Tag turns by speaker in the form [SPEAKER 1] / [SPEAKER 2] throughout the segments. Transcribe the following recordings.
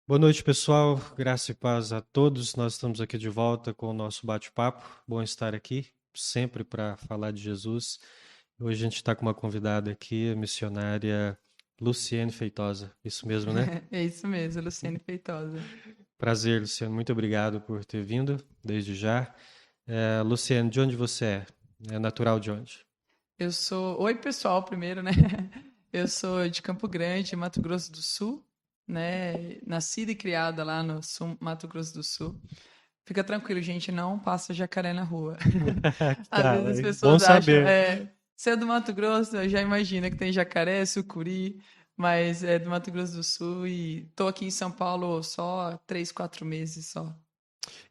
[SPEAKER 1] Boa noite, pessoal. Graça e paz a todos. Nós estamos aqui de volta com o nosso bate-papo. Bom estar aqui, sempre para falar de Jesus. Hoje a gente está com uma convidada aqui, a missionária Luciene Feitosa. Isso mesmo, né?
[SPEAKER 2] É isso mesmo, Luciane Feitosa.
[SPEAKER 1] Prazer, Luciene. Muito obrigado por ter vindo, desde já. Luciene, de onde você é? É natural de onde?
[SPEAKER 2] Eu sou. Oi, pessoal, primeiro, né? Eu sou de Campo Grande, Mato Grosso do Sul, né? Nascida e criada lá no sul, Mato Grosso do Sul. Fica tranquilo, gente, não passa jacaré na rua. Às
[SPEAKER 1] Tá,
[SPEAKER 2] vezes as
[SPEAKER 1] bom
[SPEAKER 2] pessoas acham,
[SPEAKER 1] saber.
[SPEAKER 2] você é do Mato Grosso, já imagina que tem jacaré, sucuri, mas é do Mato Grosso do Sul e tô aqui em São Paulo só há 3, 4 meses só.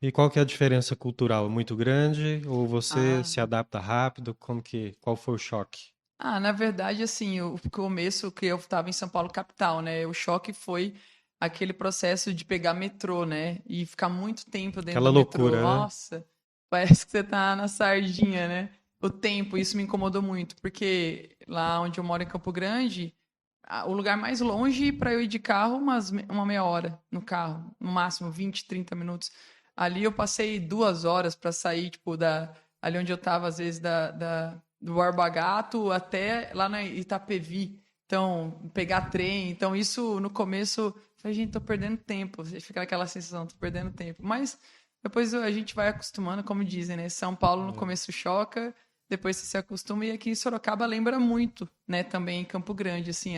[SPEAKER 1] E qual que é a diferença cultural? Muito grande? Ou você
[SPEAKER 2] Ah.
[SPEAKER 1] se adapta rápido? Qual foi o choque?
[SPEAKER 2] Na verdade, assim, o começo que eu estava em São Paulo capital, né? O choque foi aquele processo de pegar metrô, né? E ficar muito tempo dentro
[SPEAKER 1] Aquela
[SPEAKER 2] do metrô.
[SPEAKER 1] loucura, né?
[SPEAKER 2] Nossa, parece que você tá na sardinha, né? O tempo, isso me incomodou muito, porque lá onde eu moro em Campo Grande, o lugar mais longe para eu ir de carro, uma meia hora no carro, no máximo 20, 30 minutos. Ali eu passei 2 horas para sair, tipo, ali onde eu tava, às vezes, do Borba Gato até lá na Itapevi. Então, pegar trem. Então, isso no começo, eu falei, gente, tô perdendo tempo. Fica aquela sensação, tô perdendo tempo. Mas depois a gente vai acostumando, como dizem, né? São Paulo no começo choca, depois você se acostuma. E aqui em Sorocaba lembra muito, né? Também em Campo Grande, assim,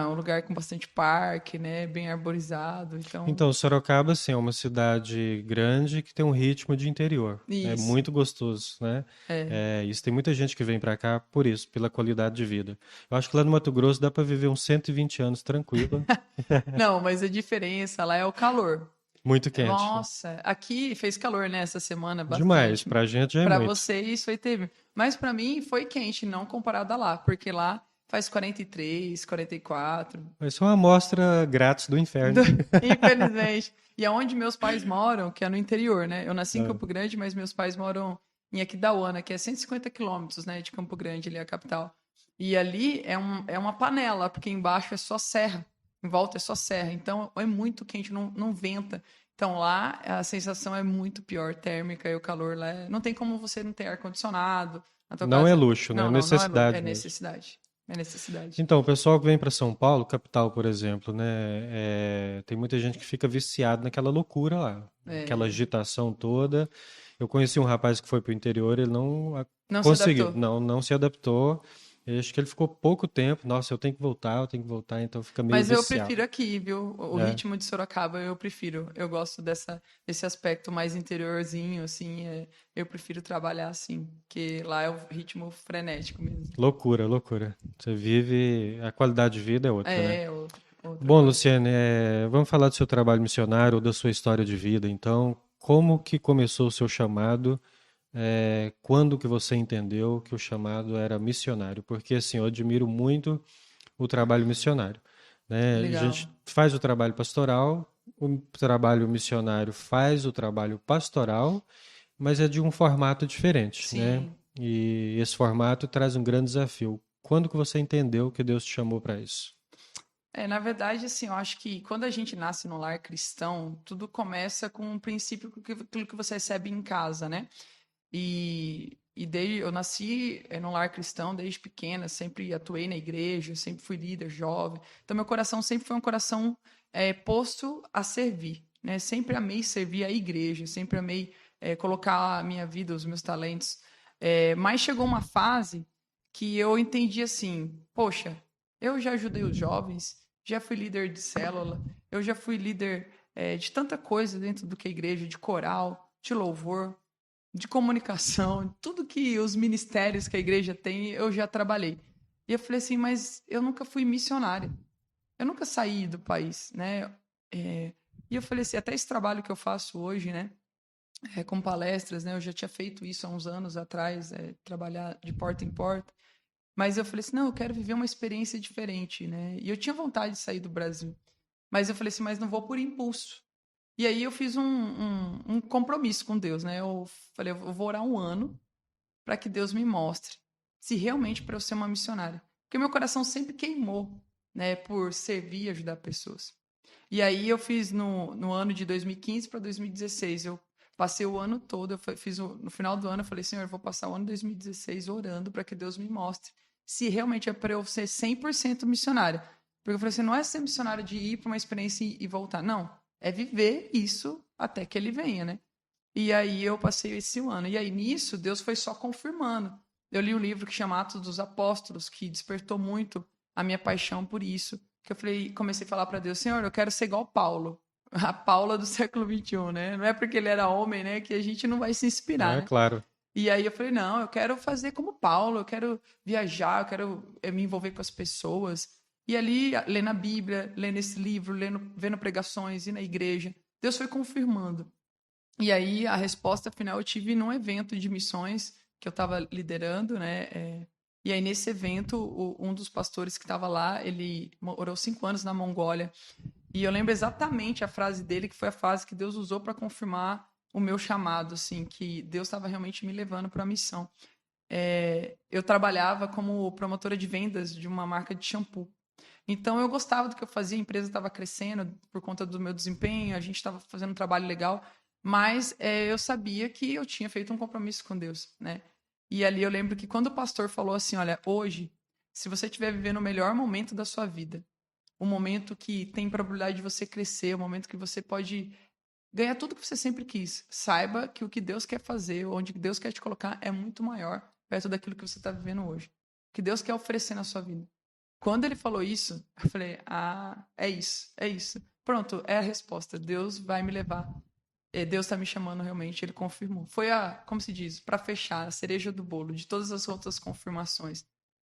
[SPEAKER 2] um lugar com bastante parque, né? Bem arborizado. Então,
[SPEAKER 1] Então, Sorocaba, assim, é uma cidade grande que tem um ritmo de interior. É
[SPEAKER 2] isso.
[SPEAKER 1] muito gostoso, né?
[SPEAKER 2] É.
[SPEAKER 1] Isso tem muita gente que vem pra cá por isso, pela qualidade de vida. Eu acho que lá no Mato Grosso dá pra viver uns 120 anos tranquilo.
[SPEAKER 2] Não, mas a diferença lá é o calor.
[SPEAKER 1] Muito quente.
[SPEAKER 2] Nossa, aqui fez calor, né, essa semana
[SPEAKER 1] Demais.
[SPEAKER 2] bastante.
[SPEAKER 1] Pra gente já é
[SPEAKER 2] Pra
[SPEAKER 1] muito.
[SPEAKER 2] vocês foi teve, mas pra mim foi quente, não comparado a lá, porque lá faz 43, 44.
[SPEAKER 1] Vai ser uma amostra grátis do
[SPEAKER 2] Do-
[SPEAKER 1] inferno.
[SPEAKER 2] Infelizmente. E aonde meus pais moram, que é no interior, né? Eu nasci em
[SPEAKER 1] Ah,
[SPEAKER 2] Campo Grande, mas meus pais moram em Aquidauana, que é 150 quilômetros, né, de Campo Grande, ali é a capital. E ali é uma panela, porque embaixo é só serra, em volta é só serra. Então é muito quente, não venta. Então lá a sensação é muito pior, térmica, e o calor lá não tem como você não ter ar-condicionado na tua
[SPEAKER 1] não é
[SPEAKER 2] casa.
[SPEAKER 1] luxo, né? É
[SPEAKER 2] Não é luxo, é
[SPEAKER 1] necessidade mesmo.
[SPEAKER 2] necessidade. É necessidade.
[SPEAKER 1] Então, o pessoal que vem para São Paulo, capital, por exemplo, né? Tem muita gente que fica viciado naquela loucura lá, aquela
[SPEAKER 2] É,
[SPEAKER 1] agitação toda. Eu conheci um rapaz que foi para o interior, ele não
[SPEAKER 2] não se
[SPEAKER 1] conseguiu,
[SPEAKER 2] adaptou.
[SPEAKER 1] não se adaptou. Eu acho que ele ficou pouco tempo. Nossa, eu tenho que voltar, então fica meio
[SPEAKER 2] Mas eu
[SPEAKER 1] viciado,
[SPEAKER 2] prefiro aqui, viu? O
[SPEAKER 1] né?
[SPEAKER 2] ritmo de Sorocaba eu prefiro. Eu gosto desse aspecto mais interiorzinho, assim. Eu prefiro trabalhar assim, que lá é o ritmo frenético mesmo.
[SPEAKER 1] Loucura, loucura. Você vive, a qualidade de vida é outra, né?
[SPEAKER 2] É outra
[SPEAKER 1] Bom,
[SPEAKER 2] qualidade.
[SPEAKER 1] Luciane, vamos falar do seu trabalho missionário ou da sua história de vida. Então, como que começou o seu chamado? Quando que você entendeu que o chamado era missionário? Porque assim, eu admiro muito o trabalho missionário, né? A
[SPEAKER 2] Legal.
[SPEAKER 1] gente faz o trabalho pastoral, o trabalho missionário faz o trabalho pastoral, mas é de um formato diferente, né?
[SPEAKER 2] Sim.
[SPEAKER 1] E esse formato traz um grande desafio. Quando que você entendeu que Deus te chamou para isso?
[SPEAKER 2] Na verdade, assim, eu acho que quando a gente nasce no lar cristão, tudo começa com um princípio com aquilo que você recebe em casa, né? Eu nasci num lar cristão desde pequena, sempre atuei na igreja, sempre fui líder jovem. Então, meu coração sempre foi um coração posto a servir, né? Sempre amei servir a igreja, sempre amei colocar a minha vida, os meus talentos. Mas chegou uma fase que eu entendi assim, poxa, eu já ajudei os jovens, já fui líder de célula, eu já fui líder de tanta coisa dentro do que a igreja, de coral, de louvor, de comunicação, tudo que os ministérios que a igreja tem, eu já trabalhei. E eu falei assim, mas eu nunca fui missionária. Eu nunca saí do país, né? E eu falei assim, até esse trabalho que eu faço hoje, né? Com palestras, né? Eu já tinha feito isso há uns anos atrás, trabalhar de porta em porta. Mas eu falei assim, não, eu quero viver uma experiência diferente, né? E eu tinha vontade de sair do Brasil. Mas eu falei assim, mas não vou por impulso. E aí eu fiz um compromisso com Deus, né? Eu falei, eu vou orar um ano para que Deus me mostre se realmente para eu ser uma missionária. Porque meu coração sempre queimou, né, por servir e ajudar pessoas. E aí eu fiz no ano de 2015 para 2016. Eu passei o ano todo, no final do ano, eu falei, Senhor, eu vou passar o ano de 2016 orando para que Deus me mostre se realmente é para eu ser 100% missionária. Porque eu falei assim, não é ser missionário de ir para uma experiência e voltar. Não, é viver isso até que ele venha, né? E aí eu passei esse ano. E aí nisso, Deus foi só confirmando. Eu li um livro que chama Atos dos Apóstolos, que despertou muito a minha paixão por isso. Que eu falei, comecei a falar para Deus, Senhor, eu quero ser igual Paulo. A Paula do século XXI, né? Não é porque ele era homem, né, que a gente não vai se inspirar,
[SPEAKER 1] É
[SPEAKER 2] né?
[SPEAKER 1] claro.
[SPEAKER 2] E aí eu falei, não, eu quero fazer como Paulo, eu quero viajar, eu quero me envolver com as pessoas. E ali, lendo a Bíblia, lendo esse livro, vendo pregações, e na igreja, Deus foi confirmando. E aí a resposta final eu tive num evento de missões que eu estava liderando, né? E aí nesse evento, um dos pastores que estava lá, ele morou 5 anos na Mongólia. E eu lembro exatamente a frase dele, que foi a frase que Deus usou para confirmar o meu chamado, assim, que Deus estava realmente me levando para a missão. Eu trabalhava como promotora de vendas de uma marca de shampoo. Então eu gostava do que eu fazia, a empresa estava crescendo por conta do meu desempenho, a gente estava fazendo um trabalho legal, mas eu sabia que eu tinha feito um compromisso com Deus, né? E ali eu lembro que quando o pastor falou assim, olha, hoje, se você estiver vivendo o melhor momento da sua vida, o momento que tem probabilidade de você crescer, o momento que você pode ganhar tudo que você sempre quis, saiba que o que Deus quer fazer, onde Deus quer te colocar, é muito maior perto daquilo que você está vivendo hoje. O que Deus quer oferecer na sua vida. Quando ele falou isso, eu falei, é isso, é isso. Pronto, é a resposta. Deus vai me levar. Deus está me chamando realmente, ele confirmou. Foi como se diz, para fechar, a cereja do bolo de todas as outras confirmações.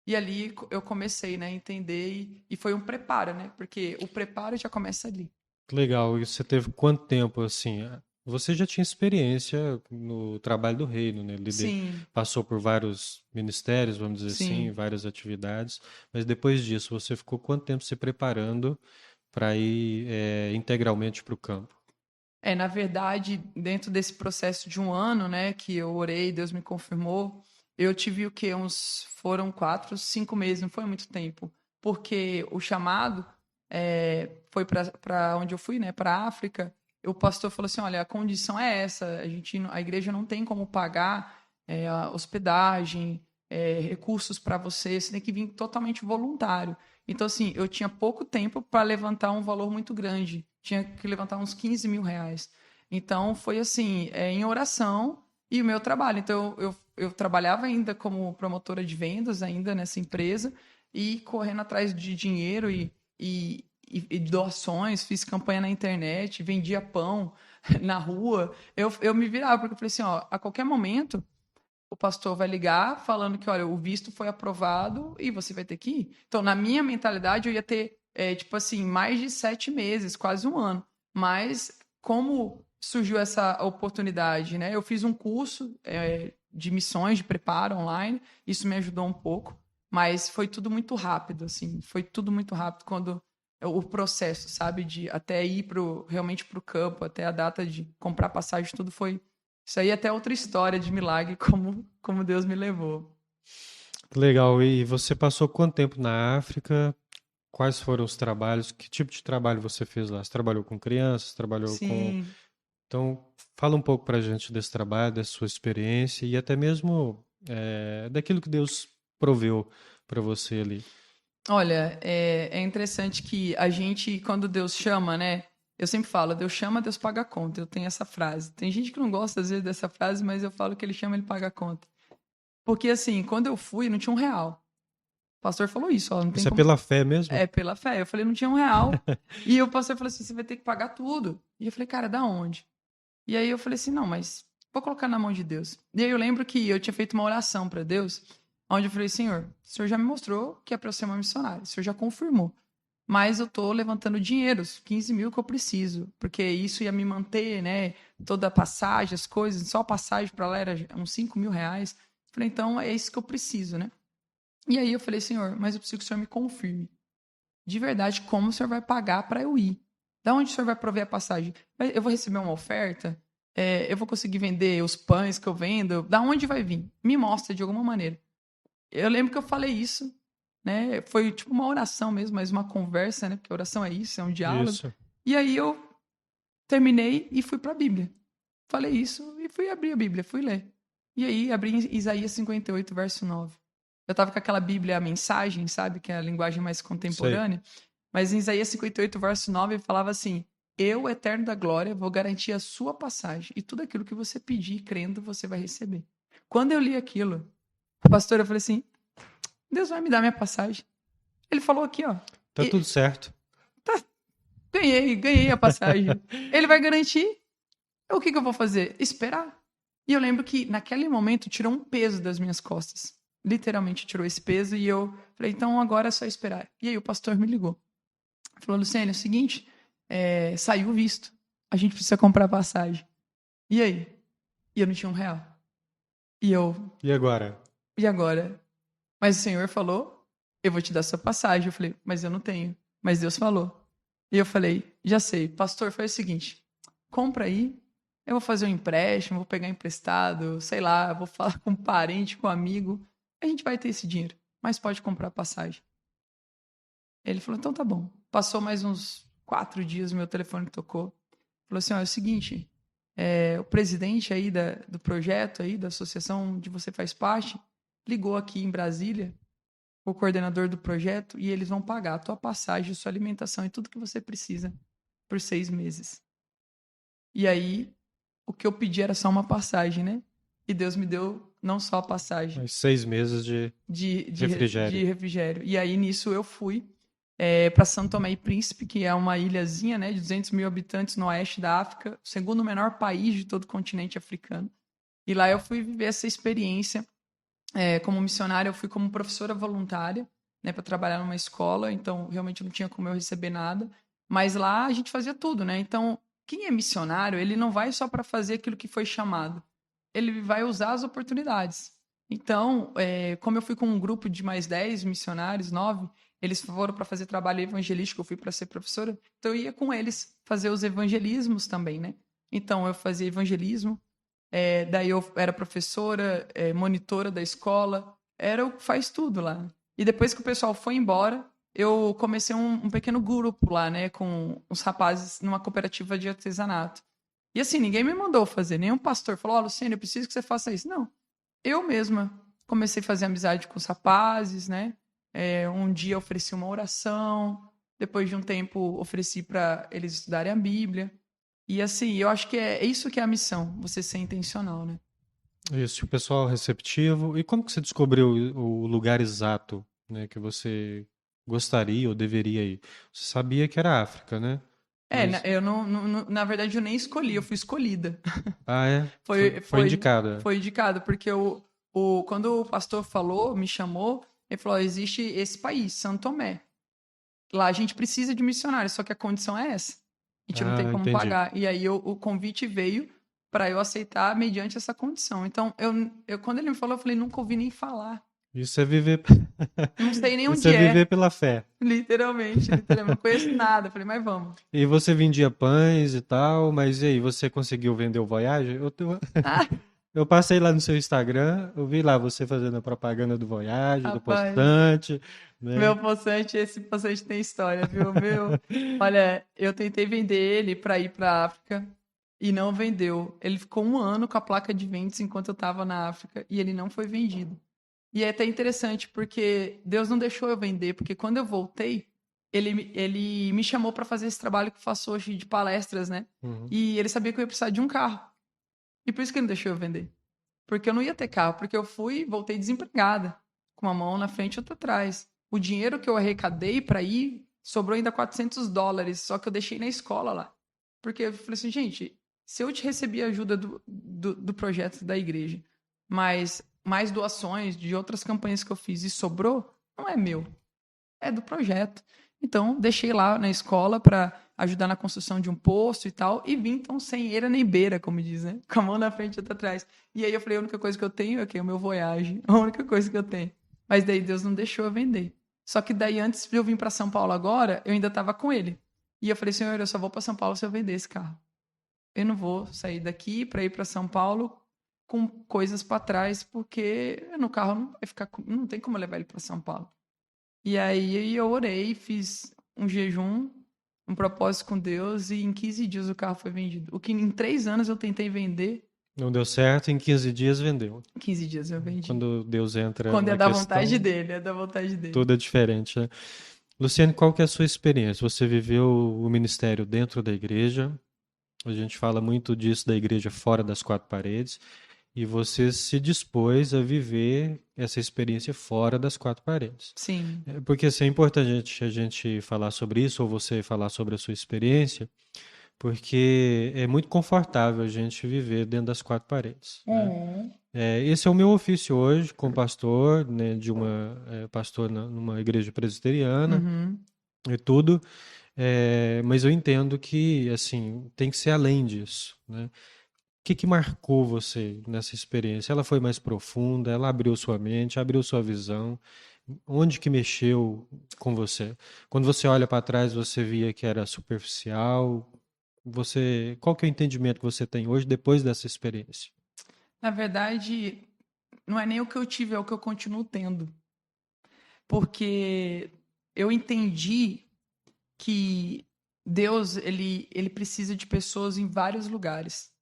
[SPEAKER 2] E ali eu comecei, né, a entender e foi um preparo, né? Porque o preparo já começa ali.
[SPEAKER 1] Legal. E você teve quanto tempo assim? Você já tinha experiência no trabalho do reino, né?
[SPEAKER 2] Sim,
[SPEAKER 1] Passou por vários ministérios, vamos dizer assim,
[SPEAKER 2] sim.
[SPEAKER 1] várias atividades. Mas depois disso, você ficou quanto tempo se preparando para ir integralmente para o campo?
[SPEAKER 2] Na verdade, dentro desse processo de um ano, né, que eu orei, Deus me confirmou, eu tive o quê? Foram 4, 5 meses, não foi muito tempo, porque o chamado foi para onde eu fui, né, para a África. O pastor falou assim, olha, a condição é essa, a igreja não tem como pagar a hospedagem, recursos para você tem que vir totalmente voluntário. Então, assim, eu tinha pouco tempo para levantar um valor muito grande. Tinha que levantar uns 15 mil reais. Então, foi assim, em oração e o meu trabalho. Então, eu trabalhava ainda como promotora de vendas, ainda nessa empresa, e correndo atrás de dinheiro e doações, fiz campanha na internet, vendia pão na rua. Eu me virava, porque eu falei assim, ó, a qualquer momento o pastor vai ligar falando que, olha, o visto foi aprovado e você vai ter que ir. Então, na minha mentalidade, eu ia ter, tipo assim, mais de 7 meses, quase um ano. Mas, como surgiu essa oportunidade, né? Eu fiz um curso de missões, de preparo online, isso me ajudou um pouco, mas foi tudo muito rápido, assim, foi tudo muito rápido quando o processo, sabe, de até ir realmente para o campo, até a data de comprar passagem, tudo foi isso aí é até outra história de milagre, como Deus me levou.
[SPEAKER 1] Legal. E você passou quanto tempo na África? Quais foram os trabalhos? Que tipo de trabalho você fez lá? Você trabalhou com crianças? Trabalhou com.
[SPEAKER 2] Sim.
[SPEAKER 1] Então, fala um pouco pra gente desse trabalho, da sua experiência e até mesmo daquilo que Deus proveu para você ali.
[SPEAKER 2] Olha, é interessante que a gente, quando Deus chama, né? Eu sempre falo, Deus chama, Deus paga a conta. Eu tenho essa frase. Tem gente que não gosta, às vezes, dessa frase, mas eu falo que ele chama, ele paga a conta. Porque, assim, quando eu fui, não tinha R$ 1. O pastor falou isso, ó, não tem
[SPEAKER 1] Isso é
[SPEAKER 2] como.
[SPEAKER 1] pela fé mesmo?
[SPEAKER 2] É pela fé. Eu falei, não tinha R$ 1. E o pastor falou assim: você vai ter que pagar tudo. E eu falei, cara, da onde? E aí eu falei assim, não, mas vou colocar na mão de Deus. E aí eu lembro que eu tinha feito uma oração para Deus, onde eu falei, Senhor, o Senhor já me mostrou que é para eu ser uma missionária, o Senhor já confirmou. Mas eu tô levantando dinheiro, os 15 mil que eu preciso, porque isso ia me manter, né? Toda a passagem, as coisas, só a passagem para lá era uns 5 mil reais. Eu falei, então é isso que eu preciso, né? E aí eu falei, Senhor, mas eu preciso que o Senhor me confirme. De verdade, como o Senhor vai pagar para eu ir? Da onde o Senhor vai prover a passagem? Eu vou receber uma oferta? Eu vou conseguir vender os pães que eu vendo? Da onde vai vir? Me mostra de alguma maneira. Eu lembro que eu falei isso, né? Foi tipo uma oração mesmo, mas uma conversa, né? Porque oração é isso, é um diálogo.
[SPEAKER 1] Isso.
[SPEAKER 2] E aí eu terminei e fui para a Bíblia. Falei isso e fui abrir a Bíblia, fui ler. E aí abri em Isaías 58, verso 9. Eu tava com aquela Bíblia, a mensagem, sabe? Que é a linguagem mais
[SPEAKER 1] Sei.
[SPEAKER 2] contemporânea. Mas em Isaías 58, verso 9, falava assim: Eu, eterno da glória, vou garantir a sua passagem. E tudo aquilo que você pedir, crendo, você vai receber. Quando eu li aquilo, a pastora falou assim: Deus vai me dar minha passagem. Ele falou aqui, ó.
[SPEAKER 1] Tá tudo certo.
[SPEAKER 2] Ganhei a passagem. Ele vai garantir. O que eu vou fazer? Esperar. E eu lembro que naquele momento tirou um peso das minhas costas. Literalmente tirou esse peso e eu falei, então agora é só esperar. E aí o pastor me ligou. Falou, Luciano, é o seguinte, saiu o visto. A gente precisa comprar passagem. E aí? E eu não tinha R$ 1. E eu,
[SPEAKER 1] E agora?
[SPEAKER 2] e agora? Mas o Senhor falou, eu vou te dar sua passagem. Eu falei, mas eu não tenho. Mas Deus falou. E eu falei, já sei. Pastor, foi o seguinte, compra aí. Eu vou fazer um empréstimo, vou pegar emprestado, sei lá, vou falar com um parente, com um amigo. A gente vai ter esse dinheiro, mas pode comprar passagem. Ele falou, então tá bom. Passou mais uns 4 dias, meu telefone tocou. Falou assim, ó, é o seguinte, o presidente aí do projeto aí, da associação onde você faz parte, ligou aqui em Brasília, o coordenador do projeto, e eles vão pagar a tua passagem, a sua alimentação e tudo que você precisa por 6 meses. E aí, o que eu pedi era só uma passagem, né? E Deus me deu não só a passagem.
[SPEAKER 1] Mais 6 meses de refrigério.
[SPEAKER 2] De refrigério. E aí, nisso, eu fui para São Tomé e Príncipe, que é uma ilhazinha, né, de 200 mil habitantes no oeste da África, o segundo menor país de todo o continente africano. E lá eu fui viver essa experiência como missionária. Eu fui como professora voluntária, né, para trabalhar numa escola, então realmente não tinha como eu receber nada. Mas lá a gente fazia tudo, né? Então, quem é missionário, ele não vai só para fazer aquilo que foi chamado. Ele vai usar as oportunidades. Então, como eu fui com um grupo de mais 10 missionários, 9, eles foram para fazer trabalho evangelístico, eu fui para ser professora, então eu ia com eles fazer os evangelismos também, né? Então, eu fazia evangelismo, daí eu era professora, monitora da escola, faz tudo lá. E depois que o pessoal foi embora, eu comecei um pequeno grupo lá, né, com os rapazes numa cooperativa de artesanato. E assim, ninguém me mandou fazer, nenhum pastor falou, ó, Luciano, eu preciso que você faça isso. Não, eu mesma comecei a fazer amizade com os rapazes, né? Um dia eu ofereci uma oração, depois de um tempo ofereci para eles estudarem a Bíblia. E assim, eu acho que é isso que é a missão, você ser intencional, né?
[SPEAKER 1] Isso, o pessoal receptivo. E como que você descobriu o lugar exato, né, que você gostaria ou deveria ir? Você sabia que era África, né? Mas,
[SPEAKER 2] Eu na verdade eu nem escolhi, eu fui escolhida.
[SPEAKER 1] ah, é?
[SPEAKER 2] Foi,
[SPEAKER 1] Foi
[SPEAKER 2] foi,
[SPEAKER 1] indicada.
[SPEAKER 2] foi indicado, porque quando o pastor falou, me chamou, ele falou, existe esse país, São Tomé. Lá a gente precisa de missionários, só que a condição é essa. A gente não tem
[SPEAKER 1] Ah,
[SPEAKER 2] como
[SPEAKER 1] entendi.
[SPEAKER 2] pagar. E aí o convite veio para eu aceitar mediante essa condição. Então, quando ele me falou, eu falei, nunca ouvi nem falar.
[SPEAKER 1] Isso é viver,
[SPEAKER 2] Não sei nem
[SPEAKER 1] isso
[SPEAKER 2] onde
[SPEAKER 1] é viver
[SPEAKER 2] é.
[SPEAKER 1] pela fé.
[SPEAKER 2] Literalmente. Não conheço nada. Eu falei, mas vamos.
[SPEAKER 1] E você vendia pães e tal, mas e aí, você conseguiu vender o Voyage?
[SPEAKER 2] Ah,
[SPEAKER 1] Eu passei lá no seu Instagram, eu vi lá você fazendo a propaganda do Voyage, do
[SPEAKER 2] rapaz.
[SPEAKER 1] postante, né?
[SPEAKER 2] Meu poçante, esse poçante tem história, viu? Olha, eu tentei vender ele para ir para África e não vendeu. Ele ficou 1 ano com a placa de vendas enquanto eu estava na África e ele não foi vendido. E é até interessante porque Deus não deixou eu vender, porque quando eu voltei, ele me chamou para fazer esse trabalho que eu faço hoje de palestras, né?
[SPEAKER 1] Uhum.
[SPEAKER 2] E ele sabia que eu ia precisar de um carro. E por isso que ele não deixou eu vender. Porque eu não ia ter carro, porque eu fui e voltei desempregada, com uma mão na frente e outra atrás. O dinheiro que eu arrecadei para ir sobrou ainda US$ 400, só que eu deixei na escola lá. Porque eu falei assim, gente, se eu te recebi a ajuda do projeto da igreja, mas mais doações de outras campanhas que eu fiz e sobrou, não é meu, é do projeto. Então, deixei lá na escola para ajudar na construção de um poço e tal, e vim então sem eira nem beira, como diz, né? Com a mão na frente e outra atrás. E aí eu falei, a única coisa que eu tenho é o meu Voyage, a única coisa que eu tenho. Mas daí Deus não deixou eu vender. Só que daí antes de eu vir para São Paulo agora, eu ainda estava com ele. E eu falei, Senhor, eu só vou para São Paulo se eu vender esse carro. Eu não vou sair daqui para ir para São Paulo com coisas para trás, porque no carro não vai ficar, não tem como eu levar ele para São Paulo. E aí eu orei, fiz um jejum, um propósito com Deus e em 15 dias o carro foi vendido. O que em 3 anos eu tentei vender,
[SPEAKER 1] Não deu certo, em 15 dias vendeu.
[SPEAKER 2] em 15 dias eu vendi.
[SPEAKER 1] Quando Deus entra
[SPEAKER 2] Quando é
[SPEAKER 1] na
[SPEAKER 2] da vontade
[SPEAKER 1] questão,
[SPEAKER 2] dele, é da vontade dele.
[SPEAKER 1] tudo é diferente, né? Luciane, qual que é a sua experiência? Você viveu o ministério dentro da igreja, a gente fala muito disso da igreja fora das quatro paredes, e você se dispôs a viver essa experiência fora das quatro paredes.
[SPEAKER 2] Sim.
[SPEAKER 1] Porque assim, é importante a gente falar sobre isso, ou você falar sobre a sua experiência, porque é muito confortável a gente viver dentro das quatro paredes, né?
[SPEAKER 2] Uhum.
[SPEAKER 1] Esse é o meu ofício hoje, como pastor, né, pastor numa igreja presbiteriana
[SPEAKER 2] Uhum.
[SPEAKER 1] e tudo, mas eu entendo que assim tem que ser além disso, né? O que marcou você nessa experiência? Ela foi mais profunda? Ela abriu sua mente, abriu sua visão? Onde que mexeu com você? Quando você olha para trás, você via que era superficial? Qual que é o entendimento que você tem hoje depois dessa experiência?
[SPEAKER 2] Na verdade, não é nem o que eu tive, é o que eu continuo tendo. Porque eu entendi que Deus, ele precisa de pessoas em vários lugares.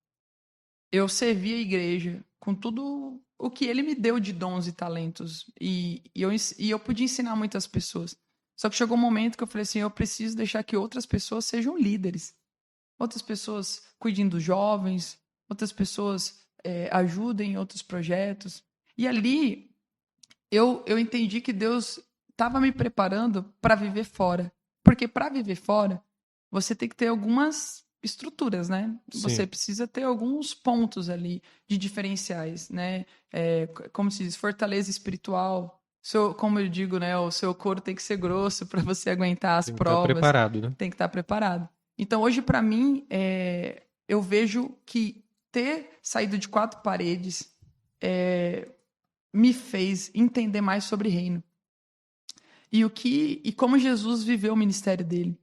[SPEAKER 2] Eu servi a igreja com tudo o que ele me deu de dons e talentos. E eu podia ensinar muitas pessoas. Só que chegou um momento que eu falei assim: eu preciso deixar que outras pessoas sejam líderes. Outras pessoas cuidem dos jovens, outras pessoas ajudem em outros projetos. E ali eu entendi que Deus estava me preparando para viver fora. Porque para viver fora, você tem que ter algumas estruturas, né?
[SPEAKER 1] Sim.
[SPEAKER 2] Você precisa ter alguns pontos ali de diferenciais, né? Como se diz, fortaleza espiritual. Como eu digo, né? O seu couro tem que ser grosso para você aguentar as
[SPEAKER 1] Tem que estar
[SPEAKER 2] provas.
[SPEAKER 1] preparado, né?
[SPEAKER 2] Tem que estar preparado. Então, hoje, para mim, eu vejo que ter saído de quatro paredes me fez entender mais sobre reino. E como Jesus viveu o ministério dele.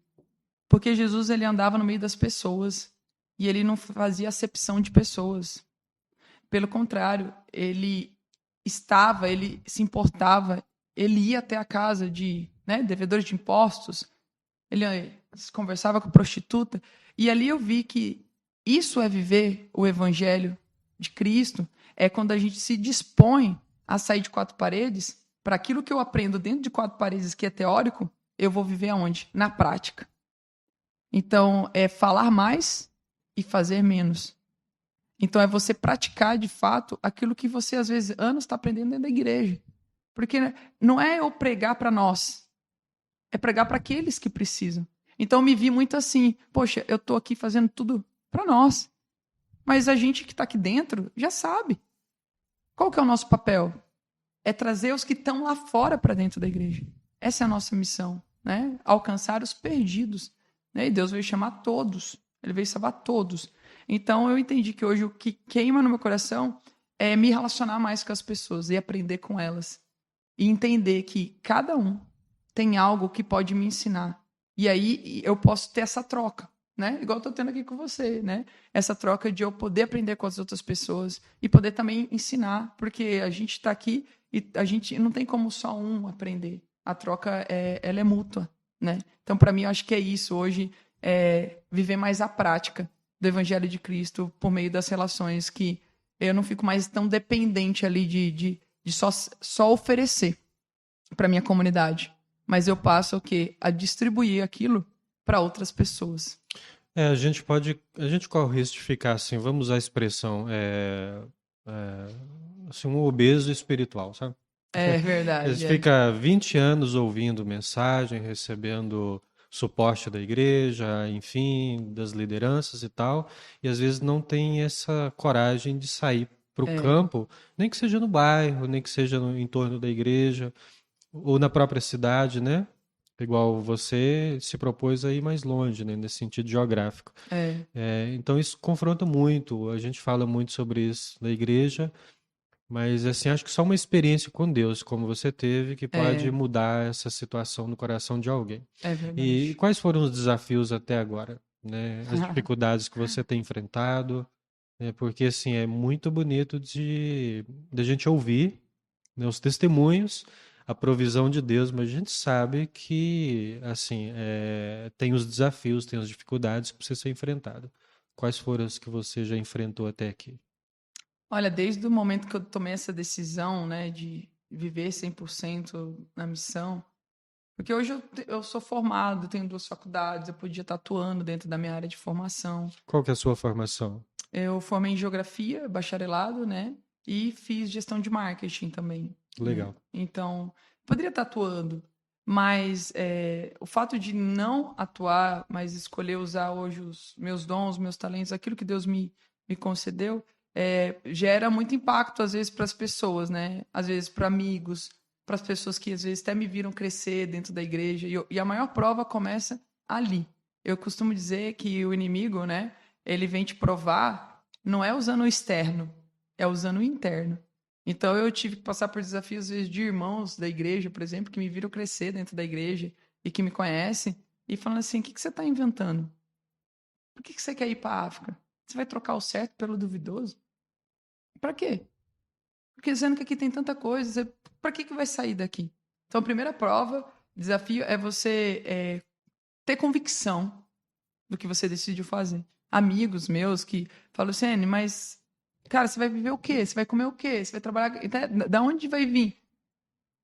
[SPEAKER 2] Porque Jesus ele andava no meio das pessoas e ele não fazia acepção de pessoas. Pelo contrário, ele se importava, ele ia até a casa de devedores de impostos, ele conversava com prostituta, e ali eu vi que isso é viver o evangelho de Cristo, é quando a gente se dispõe a sair de quatro paredes, para aquilo que eu aprendo dentro de quatro paredes, que é teórico, eu vou viver aonde? Na prática. Então, é falar mais e fazer menos. Então, é você praticar de fato aquilo que você, às vezes, anos está aprendendo dentro da igreja. Porque não é eu pregar para nós, é pregar para aqueles que precisam. Então, eu me vi muito assim: poxa, eu estou aqui fazendo tudo para nós. Mas a gente que está aqui dentro já sabe. Qual que é o nosso papel? É trazer os que estão lá fora para dentro da igreja. Essa é a nossa missão, né? Alcançar os perdidos. Né? E Deus veio chamar todos. Ele veio salvar todos. Então eu entendi que hoje o que queima no meu coração é me relacionar mais com as pessoas e aprender com elas. E entender que cada um tem algo que pode me ensinar. E aí eu posso ter essa troca. Né? Igual eu tô tendo aqui com você, né? Essa troca de eu poder aprender com as outras pessoas e poder também ensinar, porque a gente está aqui e a gente não tem como só um aprender. A troca ela é mútua, né? Então, para mim, eu acho que é isso hoje, viver mais a prática do Evangelho de Cristo por meio das relações, que eu não fico mais tão dependente ali de só oferecer para minha comunidade, mas eu passo o quê? A distribuir aquilo para outras pessoas.
[SPEAKER 1] A gente corre o risco de ficar assim, vamos usar a expressão, assim, um obeso espiritual, sabe?
[SPEAKER 2] É
[SPEAKER 1] Eles
[SPEAKER 2] verdade,
[SPEAKER 1] fica 20 anos ouvindo mensagem, recebendo suporte da igreja, enfim, das lideranças e tal, e às vezes não tem essa coragem de sair para o campo, nem que seja no bairro, nem que seja no entorno da igreja, ou na própria cidade, né? Igual você se propôs a ir mais longe, né, nesse sentido geográfico. Então isso confronta muito. A gente fala muito sobre isso na igreja, mas assim acho que só uma experiência com Deus, como você teve, que pode mudar essa situação no coração de alguém.
[SPEAKER 2] É
[SPEAKER 1] E
[SPEAKER 2] verdade.
[SPEAKER 1] quais foram os desafios até agora, né? As dificuldades que você tem enfrentado? Porque assim é muito bonito de a gente ouvir, né, os testemunhos. a provisão de Deus, mas a gente sabe que, assim, tem os desafios, tem as dificuldades que precisam ser enfrentadas. Quais foram as que você já enfrentou até aqui?
[SPEAKER 2] Olha, desde o momento que eu tomei essa decisão, né, de viver 100% na missão, porque hoje eu sou formado, tenho 2 faculdades, eu podia estar atuando dentro da minha área de formação.
[SPEAKER 1] Qual que é a sua formação?
[SPEAKER 2] Eu formei em geografia, bacharelado, né, e fiz gestão de marketing também, né.
[SPEAKER 1] Legal.
[SPEAKER 2] Então, poderia estar atuando, mas, o fato de não atuar, mas escolher usar hoje os meus dons, meus talentos, aquilo que Deus me concedeu, gera muito impacto, às vezes, para as pessoas, né, às vezes para amigos, para as pessoas que, às vezes, até me viram crescer dentro da igreja, e a maior prova começa ali. Eu costumo dizer que o inimigo, né, ele vem te provar, não é usando o externo, é usando o interno. Então eu tive que passar por desafios às vezes, de irmãos da igreja, por exemplo, que me viram crescer dentro da igreja e que me conhecem e falando assim: o que você está inventando? Por que você quer ir para a África? Você vai trocar o certo pelo duvidoso? Para quê? Porque dizendo que aqui tem tanta coisa, para que vai sair daqui? Então a primeira prova, desafio é você ter convicção do que você decidiu fazer. Amigos meus que falam assim, Anne, mas, cara, você vai viver o quê? Você vai comer o quê? Você vai trabalhar... Da onde vai vir?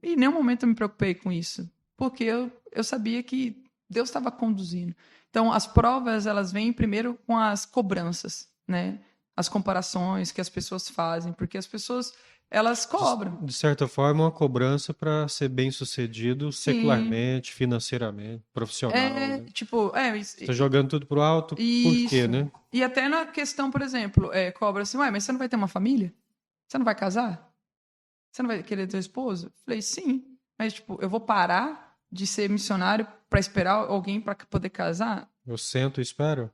[SPEAKER 2] E em nenhum momento eu me preocupei com isso. Porque eu sabia que Deus estava conduzindo. Então, as provas, elas vêm primeiro com as cobranças, né? As comparações que as pessoas fazem. Porque as pessoas, elas cobram.
[SPEAKER 1] De certa forma, uma cobrança para ser bem-sucedido
[SPEAKER 2] Sim.
[SPEAKER 1] secularmente, financeiramente, profissional, né?
[SPEAKER 2] Tipo,
[SPEAKER 1] Você está jogando tudo pro alto, por quê,
[SPEAKER 2] isso.
[SPEAKER 1] né?
[SPEAKER 2] E até na questão, por exemplo, cobra assim, ué, mas você não vai ter uma família? Você não vai casar? Você não vai querer ter esposa? Eu falei, sim. Mas, tipo, eu vou parar de ser missionário para esperar alguém para poder casar?
[SPEAKER 1] Eu sento e espero.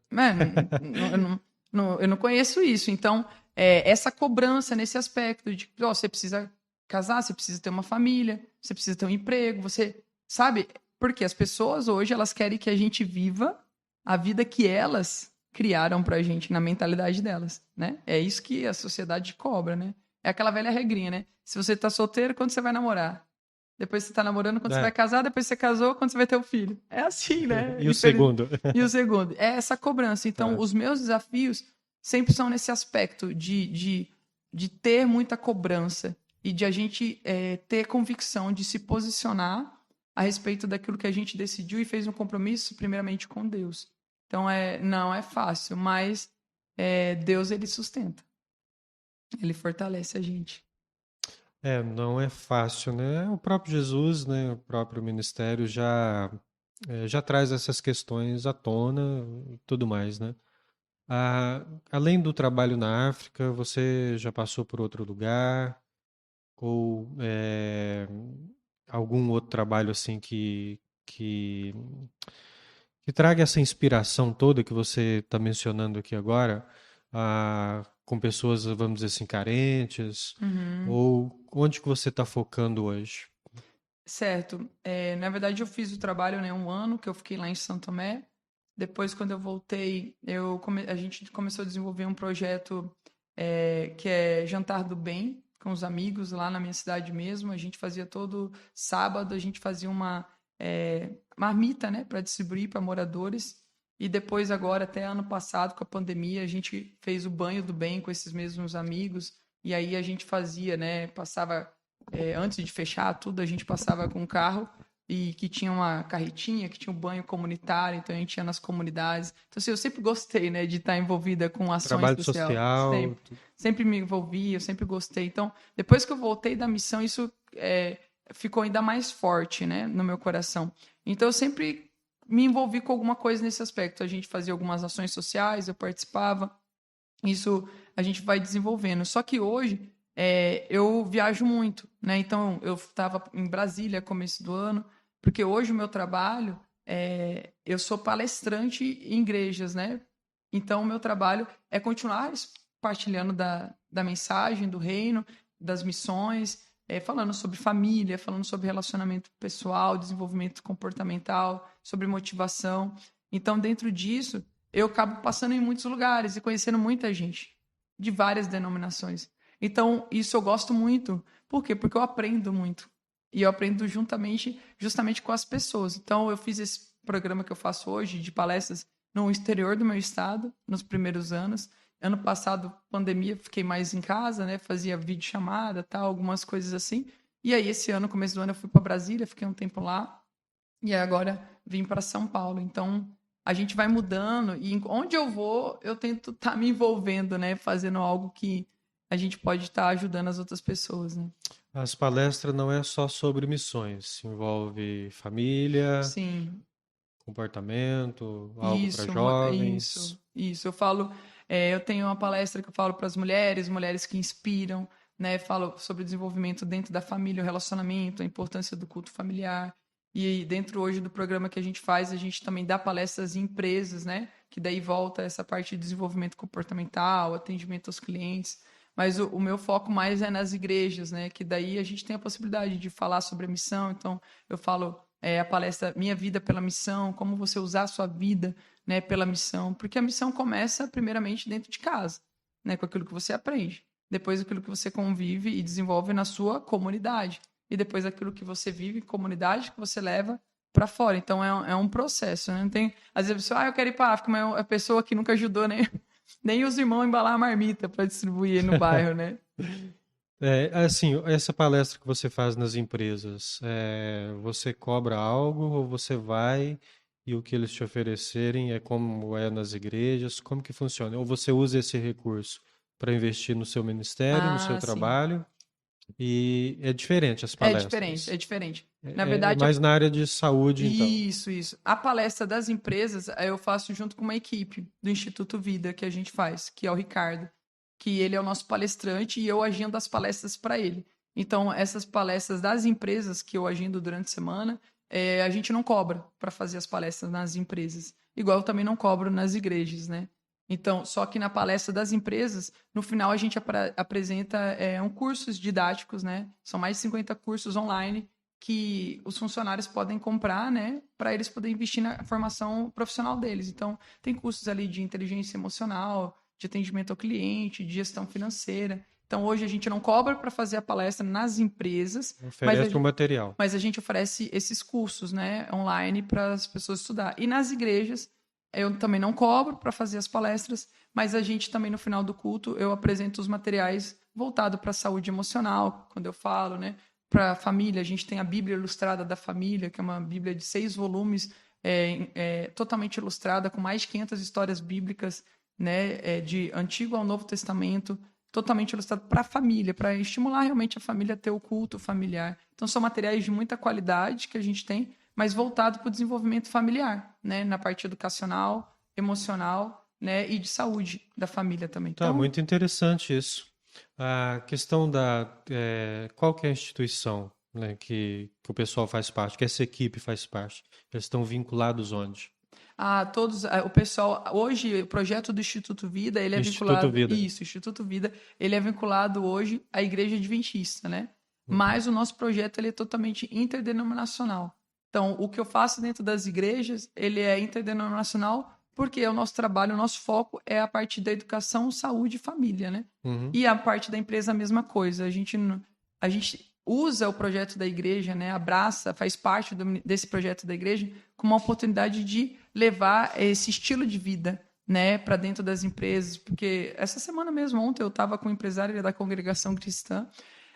[SPEAKER 2] Eu não conheço isso. Então, essa cobrança nesse aspecto de que você precisa casar, você precisa ter uma família, você precisa ter um emprego, você sabe? Porque as pessoas hoje elas querem que a gente viva a vida que elas criaram pra gente na mentalidade delas, né? É isso que a sociedade cobra, né? É aquela velha regrinha, né? Se você tá solteiro, quando você vai namorar? Depois você tá namorando, quando você vai
[SPEAKER 1] É.
[SPEAKER 2] casar, depois você casou, quando você vai ter o filho. É assim, né?
[SPEAKER 1] E o segundo?
[SPEAKER 2] E o segundo, é essa cobrança. Então,
[SPEAKER 1] Tá.
[SPEAKER 2] os meus desafios sempre são nesse aspecto de ter muita cobrança e de a gente ter convicção de se posicionar a respeito daquilo que a gente decidiu e fez um compromisso, primeiramente, com Deus. Então, não é fácil, mas Deus, ele sustenta. Ele fortalece a gente.
[SPEAKER 1] Não é fácil, né? O próprio Jesus, né? O próprio ministério já traz essas questões à tona e tudo mais, né? Além do trabalho na África, você já passou por outro lugar? Ou algum outro trabalho assim que traga essa inspiração toda que você está mencionando aqui agora, com pessoas, vamos dizer assim, carentes?
[SPEAKER 2] Uhum.
[SPEAKER 1] Ou onde que você está focando hoje?
[SPEAKER 2] Certo. Na verdade, eu fiz o trabalho, né, 1 ano que eu fiquei lá em Santo Tomé. Depois, quando eu voltei, a gente começou a desenvolver um projeto que é Jantar do Bem, com os amigos lá na minha cidade mesmo. A gente fazia todo sábado, a gente fazia uma marmita, né, para distribuir para moradores. E depois, agora, até ano passado, com a pandemia, a gente fez o Banho do Bem com esses mesmos amigos. E aí a gente fazia, né, passava antes de fechar tudo, a gente passava com um carro e que tinha uma carretinha, que tinha um banho comunitário, então a gente ia nas comunidades. Então, assim, eu sempre gostei, né, de estar envolvida com ações
[SPEAKER 1] Trabalho
[SPEAKER 2] sociais.
[SPEAKER 1] social?
[SPEAKER 2] Sempre me envolvi, eu sempre gostei. Então, depois que eu voltei da missão, isso ficou ainda mais forte, né, no meu coração. Então, eu sempre me envolvi com alguma coisa nesse aspecto. A gente fazia algumas ações sociais, eu participava. Isso a gente vai desenvolvendo. Só que hoje eu viajo muito, né? Então eu estava em Brasília começo do ano, porque hoje o meu trabalho eu sou palestrante em igrejas, né? Então o meu trabalho é continuar partilhando da mensagem do reino, das missões, falando sobre família, falando sobre relacionamento pessoal, desenvolvimento comportamental, sobre motivação. Então dentro disso eu acabo passando em muitos lugares e conhecendo muita gente de várias denominações. Então, isso eu gosto muito. Por quê? Porque eu aprendo muito. e eu aprendo justamente com as pessoas. Então, eu fiz esse programa que eu faço hoje de palestras no exterior do meu estado, nos primeiros anos. Ano passado, pandemia, fiquei mais em casa, né? Fazia videochamada, tal, algumas coisas assim. E aí, esse ano, começo do ano, eu fui para Brasília, fiquei um tempo lá. E agora vim para São Paulo. Então, a gente vai mudando e onde eu vou, eu tento estar me envolvendo, né? Fazendo algo que a gente pode estar ajudando as outras pessoas, né?
[SPEAKER 1] As palestras não é só sobre missões, envolve família,
[SPEAKER 2] Sim,
[SPEAKER 1] comportamento, algo para
[SPEAKER 2] isso,
[SPEAKER 1] jovens.
[SPEAKER 2] isso. Eu falo, eu tenho uma palestra que eu falo para as mulheres que inspiram, né? Falo sobre o desenvolvimento dentro da família, o relacionamento, a importância do culto familiar. E dentro hoje do programa que a gente faz, a gente também dá palestras em empresas, né? Que daí volta essa parte de desenvolvimento comportamental, atendimento aos clientes. Mas o meu foco mais é nas igrejas, né? Que daí a gente tem a possibilidade de falar sobre a missão. Então, eu falo a palestra Minha Vida pela Missão, como você usar a sua vida, né, pela missão. Porque a missão começa, primeiramente, dentro de casa, né? Com aquilo que você aprende. Depois, aquilo que você convive e desenvolve na sua comunidade. E depois, aquilo que você vive em comunidade, que você leva para fora. Então, é um processo, né? Não tem, às vezes a pessoa, eu quero ir para a África, mas é a pessoa que nunca ajudou nem os irmãos a embalar a marmita para distribuir no bairro, né?
[SPEAKER 1] Assim, essa palestra que você faz nas empresas, você cobra algo ou você vai e o que eles te oferecerem é como é nas igrejas? Como que funciona? Ou você usa esse recurso para investir no seu ministério, no seu
[SPEAKER 2] Ah, sim.
[SPEAKER 1] trabalho? E é diferente as
[SPEAKER 2] É diferente,
[SPEAKER 1] palestras.
[SPEAKER 2] é diferente. Na
[SPEAKER 1] É
[SPEAKER 2] verdade,
[SPEAKER 1] mais na área de saúde, então.
[SPEAKER 2] isso. A palestra das empresas eu faço junto com uma equipe do Instituto Vida que a gente faz, que é o Ricardo, que ele é o nosso palestrante e eu agendo as palestras para ele. Então, essas palestras das empresas que eu agendo durante a semana, a gente não cobra para fazer as palestras nas empresas. Igual eu também não cobro nas igrejas, né? Então, só que na palestra das empresas, no final a gente apresenta cursos didáticos, né? São mais de 50 cursos online que os funcionários podem comprar, né, para eles poderem investir na formação profissional deles. Então, tem cursos ali de inteligência emocional, de atendimento ao cliente, de gestão financeira. Então, hoje a gente não cobra para fazer a palestra nas empresas,
[SPEAKER 1] Oferece o material.
[SPEAKER 2] mas a gente oferece esses cursos, né, online para as pessoas estudar. E nas igrejas, eu também não cobro para fazer as palestras, mas a gente também no final do culto eu apresento os materiais voltados para a saúde emocional, quando eu falo, né, para a família. A gente tem a Bíblia Ilustrada da Família, que é uma Bíblia de 6 volumes, totalmente ilustrada, com mais de 500 histórias bíblicas, né, de Antigo ao Novo Testamento, totalmente ilustrado para a família, para estimular realmente a família a ter o culto familiar. Então, são materiais de muita qualidade que a gente tem, mas voltado para o desenvolvimento familiar, né, na parte educacional, emocional, né, e de saúde da família também.
[SPEAKER 1] Tá,
[SPEAKER 2] Então,
[SPEAKER 1] muito interessante isso. A questão qual que é a instituição, né, que o pessoal faz parte, que essa equipe faz parte? Eles estão vinculados onde?
[SPEAKER 2] o pessoal, hoje o projeto do Instituto Vida, ele é
[SPEAKER 1] Instituto
[SPEAKER 2] vinculado,
[SPEAKER 1] Vida.
[SPEAKER 2] isso, Instituto Vida, ele é vinculado hoje à Igreja Adventista, né?
[SPEAKER 1] Uhum.
[SPEAKER 2] Mas o nosso projeto ele é totalmente interdenominacional. Então, o que eu faço dentro das igrejas, ele é interdenominacional porque o nosso trabalho, o nosso foco é a parte da educação, saúde e família, né?
[SPEAKER 1] Uhum.
[SPEAKER 2] E a parte da empresa a mesma coisa. A gente usa o projeto da igreja, né? Abraça, faz parte desse projeto da igreja como uma oportunidade de levar esse estilo de vida, né, para dentro das empresas, porque essa semana mesmo, ontem, eu estava com um empresário da congregação cristã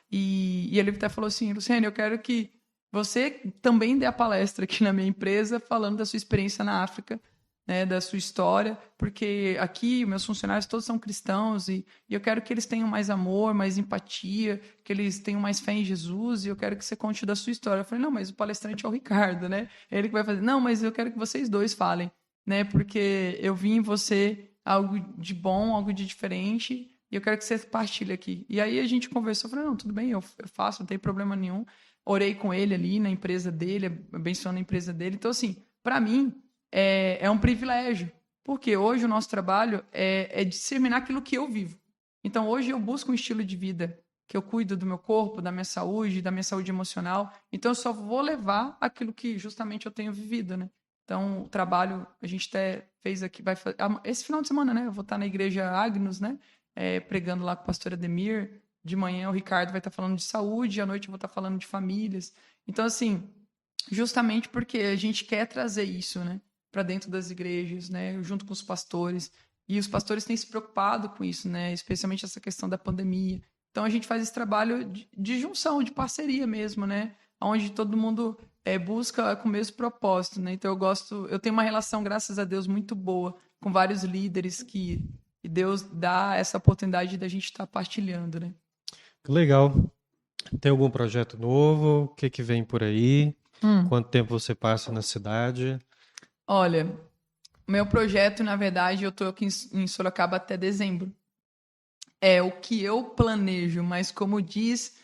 [SPEAKER 2] e ele até falou assim, Luciane, eu quero que você também dê a palestra aqui na minha empresa falando da sua experiência na África, né, da sua história, porque aqui meus funcionários todos são cristãos e eu quero que eles tenham mais amor, mais empatia, que eles tenham mais fé em Jesus e eu quero que você conte da sua história. Eu falei, não, mas o palestrante é o Ricardo, né? É ele que vai fazer. Não, mas eu quero que vocês dois falem, né? Porque eu vi em você algo de bom, algo de diferente e eu quero que você partilhe aqui. E aí a gente conversou, eu falei, não, tudo bem, eu faço, não tem problema nenhum. Orei com ele ali na empresa dele, abençoando a empresa dele. Então, assim, para mim, é um privilégio, porque hoje o nosso trabalho é disseminar aquilo que eu vivo. Então, hoje eu busco um estilo de vida que eu cuido do meu corpo, da minha saúde emocional. Então, eu só vou levar aquilo que justamente eu tenho vivido, né? Então, o trabalho, a gente até fez aqui, esse final de semana, né? Eu vou estar na igreja Agnus, né? Pregando lá com o pastor Ademir, de manhã o Ricardo vai estar falando de saúde, à noite eu vou estar falando de famílias. Então, assim, justamente porque a gente quer trazer isso, né, para dentro das igrejas, né, junto com os pastores. E os pastores têm se preocupado com isso, né, especialmente essa questão da pandemia. Então, a gente faz esse trabalho de junção, de parceria mesmo, né, onde todo mundo busca com o mesmo propósito, né. Então, eu tenho uma relação, graças a Deus, muito boa com vários líderes que Deus dá essa oportunidade da gente estar partilhando, né.
[SPEAKER 1] Que legal. Tem algum projeto novo? O que que vem por aí?
[SPEAKER 2] Hum.
[SPEAKER 1] Quanto tempo você passa na cidade?
[SPEAKER 2] Olha, meu projeto, na verdade, eu tô aqui em Sorocaba até dezembro. É o que eu planejo, mas como diz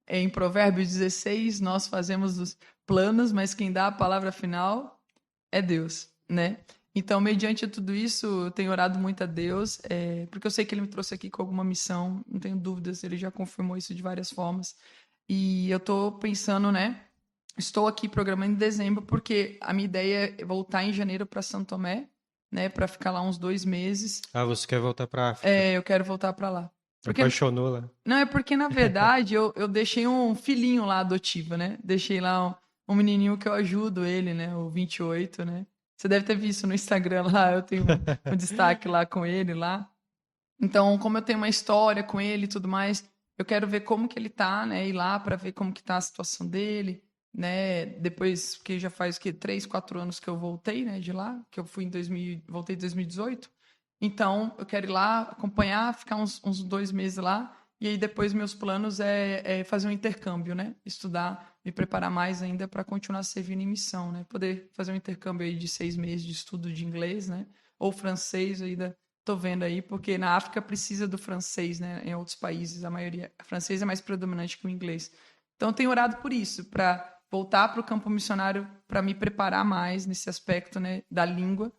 [SPEAKER 2] em Provérbios 16, nós fazemos os planos, mas quem dá a palavra final é Deus, né? Então, mediante tudo isso, eu tenho orado muito a Deus, porque eu sei que Ele me trouxe aqui com alguma missão, não tenho dúvidas, Ele já confirmou isso de várias formas. E eu tô pensando, né? Estou aqui programando em dezembro, porque a minha ideia é voltar em janeiro para São Tomé, né? Para ficar lá uns 2 meses.
[SPEAKER 1] Ah, você quer voltar para a África?
[SPEAKER 2] Eu quero voltar para lá. Porque
[SPEAKER 1] Apaixonou lá?
[SPEAKER 2] não, é porque, na verdade, eu deixei um filhinho lá adotivo, né? Deixei lá um menininho que eu ajudo ele, né? O 28, né? Você deve ter visto no Instagram lá, eu tenho um destaque lá com ele lá. Então, como eu tenho uma história com ele e tudo mais, eu quero ver como que ele tá, né? Ir lá para ver como que tá a situação dele, né? Depois que já faz que 3, 4 anos que eu voltei, né, de lá, que eu fui voltei em 2018. Então, eu quero ir lá acompanhar, ficar uns 2 meses lá. E aí depois meus planos é fazer um intercâmbio, né? Estudar, me preparar mais ainda para continuar servindo em missão, né? Poder fazer um intercâmbio aí de 6 meses de estudo de inglês, né? Ou francês ainda. Tô vendo aí, porque na África precisa do francês, né? Em outros países, a maioria. O francês é mais predominante que o inglês. Então, tenho orado por isso, para voltar para o campo missionário, para me preparar mais nesse aspecto, né, da língua.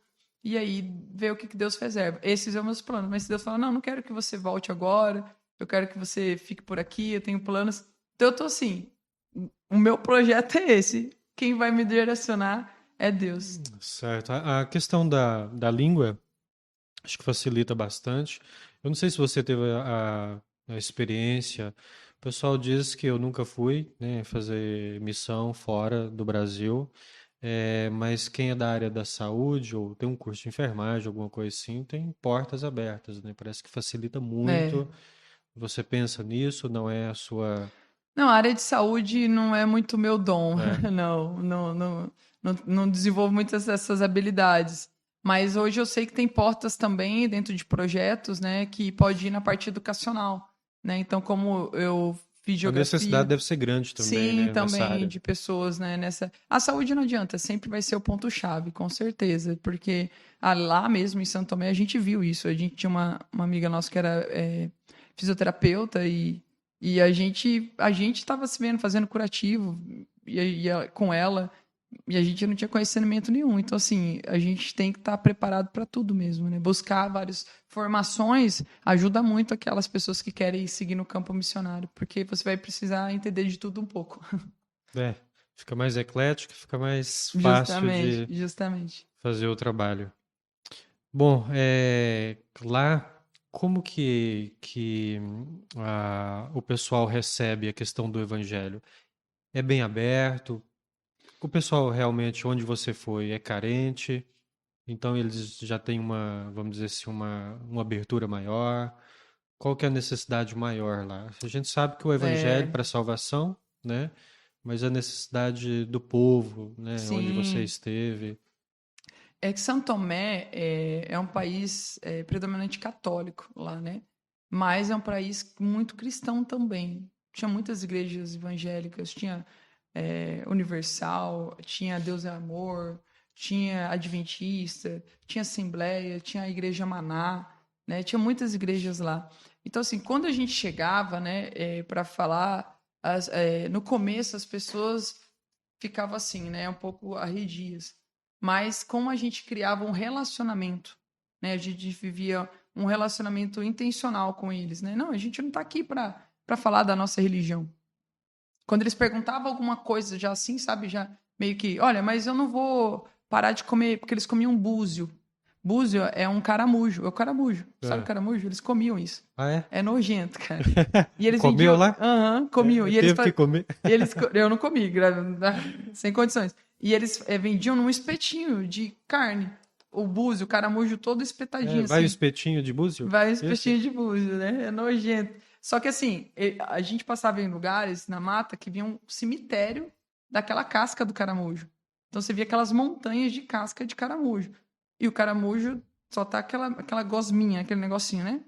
[SPEAKER 2] E aí, ver o que Deus reserva. Esses são meus planos. Mas se Deus fala, não, não quero que você volte agora, eu quero que você fique por aqui, eu tenho planos. Então, eu tô assim, o meu projeto é esse. Quem vai me direcionar é Deus.
[SPEAKER 1] Certo. A questão da língua, acho que facilita bastante. Eu não sei se você teve a experiência. O pessoal diz que eu nunca fui, né, fazer missão fora do Brasil, mas quem é da área da saúde ou tem um curso de enfermagem, alguma coisa assim, tem portas abertas, né? Parece que facilita
[SPEAKER 2] É.
[SPEAKER 1] muito. Você pensa nisso? Não é a sua.
[SPEAKER 2] Não, a área de saúde não é muito meu dom.
[SPEAKER 1] É.
[SPEAKER 2] Não desenvolvo muitas dessas habilidades. Mas hoje eu sei que tem portas também dentro de projetos, né, que pode ir na parte educacional, né? Então, como eu fiz
[SPEAKER 1] A necessidade
[SPEAKER 2] geografia,
[SPEAKER 1] deve ser grande também,
[SPEAKER 2] sim,
[SPEAKER 1] né, nessa
[SPEAKER 2] também
[SPEAKER 1] área.
[SPEAKER 2] de pessoas, né, nessa. A saúde não adianta, sempre vai ser o ponto-chave, com certeza, porque lá mesmo em Santo Tomé a gente viu isso. A gente tinha uma amiga nossa que era fisioterapeuta e a gente estava se vendo fazendo curativo com ela e a gente não tinha conhecimento nenhum. Então, assim, a gente tem que estar preparado para tudo mesmo, né? Buscar várias formações ajuda muito aquelas pessoas que querem seguir no campo missionário, porque você vai precisar entender de tudo um pouco.
[SPEAKER 1] É, fica mais eclético, fica mais fácil
[SPEAKER 2] Justamente,
[SPEAKER 1] de
[SPEAKER 2] justamente.
[SPEAKER 1] fazer o trabalho. Bom, lá, como que o pessoal recebe a questão do evangelho? É bem aberto? O pessoal realmente, onde você foi, é carente? Então eles já têm uma, vamos dizer assim, uma abertura maior? Qual que é a necessidade maior lá? A gente sabe que o evangelho
[SPEAKER 2] É,
[SPEAKER 1] para salvação, né? Mas a necessidade do povo, né? Onde você
[SPEAKER 2] sim.
[SPEAKER 1] esteve.
[SPEAKER 2] É que São Tomé é um país predominante católico lá, né? Mas é um país muito cristão também. Tinha muitas igrejas evangélicas, tinha Universal, tinha Deus é Amor, tinha Adventista, tinha Assembleia, tinha a Igreja Maná, né? Tinha muitas igrejas lá. Então, assim, quando a gente chegava, né, para falar, no começo as pessoas ficavam assim, né, um pouco arredias. Mas como a gente criava um relacionamento, né? A gente vivia um relacionamento intencional com eles, né? Não, a gente não está aqui para falar da nossa religião. Quando eles perguntavam alguma coisa já assim, sabe, já meio que, olha, mas eu não vou parar de comer, porque eles comiam búzio. Búzio é um caramujo. É o caramujo. Sabe o
[SPEAKER 1] Ah,
[SPEAKER 2] caramujo? Eles comiam isso.
[SPEAKER 1] ah, é?
[SPEAKER 2] É nojento, cara. E eles
[SPEAKER 1] Comeu
[SPEAKER 2] vendiam.
[SPEAKER 1] lá?
[SPEAKER 2] Aham, comiam. E eles,
[SPEAKER 1] Teve que comer.
[SPEAKER 2] eu não comi, sem condições. E eles vendiam num espetinho de carne. O búzio, o caramujo todo espetadinho,
[SPEAKER 1] Vai o
[SPEAKER 2] assim.
[SPEAKER 1] espetinho de búzio?
[SPEAKER 2] Vai um
[SPEAKER 1] Esse?
[SPEAKER 2] espetinho de búzio, né? É nojento. Só que assim, a gente passava em lugares na mata que via um cemitério daquela casca do caramujo. Então você via aquelas montanhas de casca de caramujo. E o caramujo só tá aquela gosminha, aquele negocinho, né?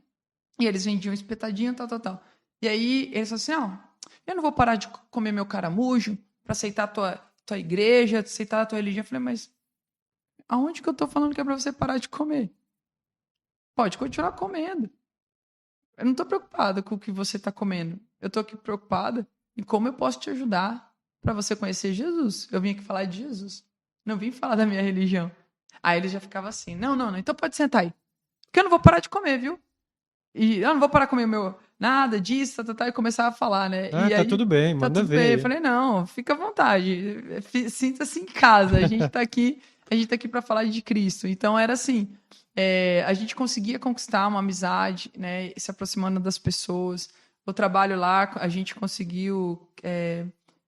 [SPEAKER 2] E eles vendiam espetadinho, tal, tal, tal. E aí eles falaram assim, ó, eu não vou parar de comer meu caramujo pra aceitar a tua igreja, aceitar a tua religião. Eu falei, mas aonde que eu tô falando que é pra você parar de comer? Pode continuar comendo. Eu não tô preocupada com o que você tá comendo. Eu tô aqui preocupada em como eu posso te ajudar pra você conhecer Jesus. Eu vim aqui falar de Jesus. Não vim falar da minha religião. Aí ele já ficava assim, não, não, não, então pode sentar aí. Porque eu não vou parar de comer, viu? E eu não vou parar de comer meu nada disso, tá, tá, tá, e começar a falar, né?
[SPEAKER 1] Ah,
[SPEAKER 2] E
[SPEAKER 1] tá
[SPEAKER 2] aí
[SPEAKER 1] tudo bem,
[SPEAKER 2] tá
[SPEAKER 1] manda
[SPEAKER 2] tudo bem. Eu
[SPEAKER 1] ver aí.
[SPEAKER 2] falei, não, fica à vontade, sinta-se em casa. A gente tá aqui para falar de Cristo. Então era assim, a gente conseguia conquistar uma amizade, né? Se aproximando das pessoas. O trabalho lá, a gente conseguiu, a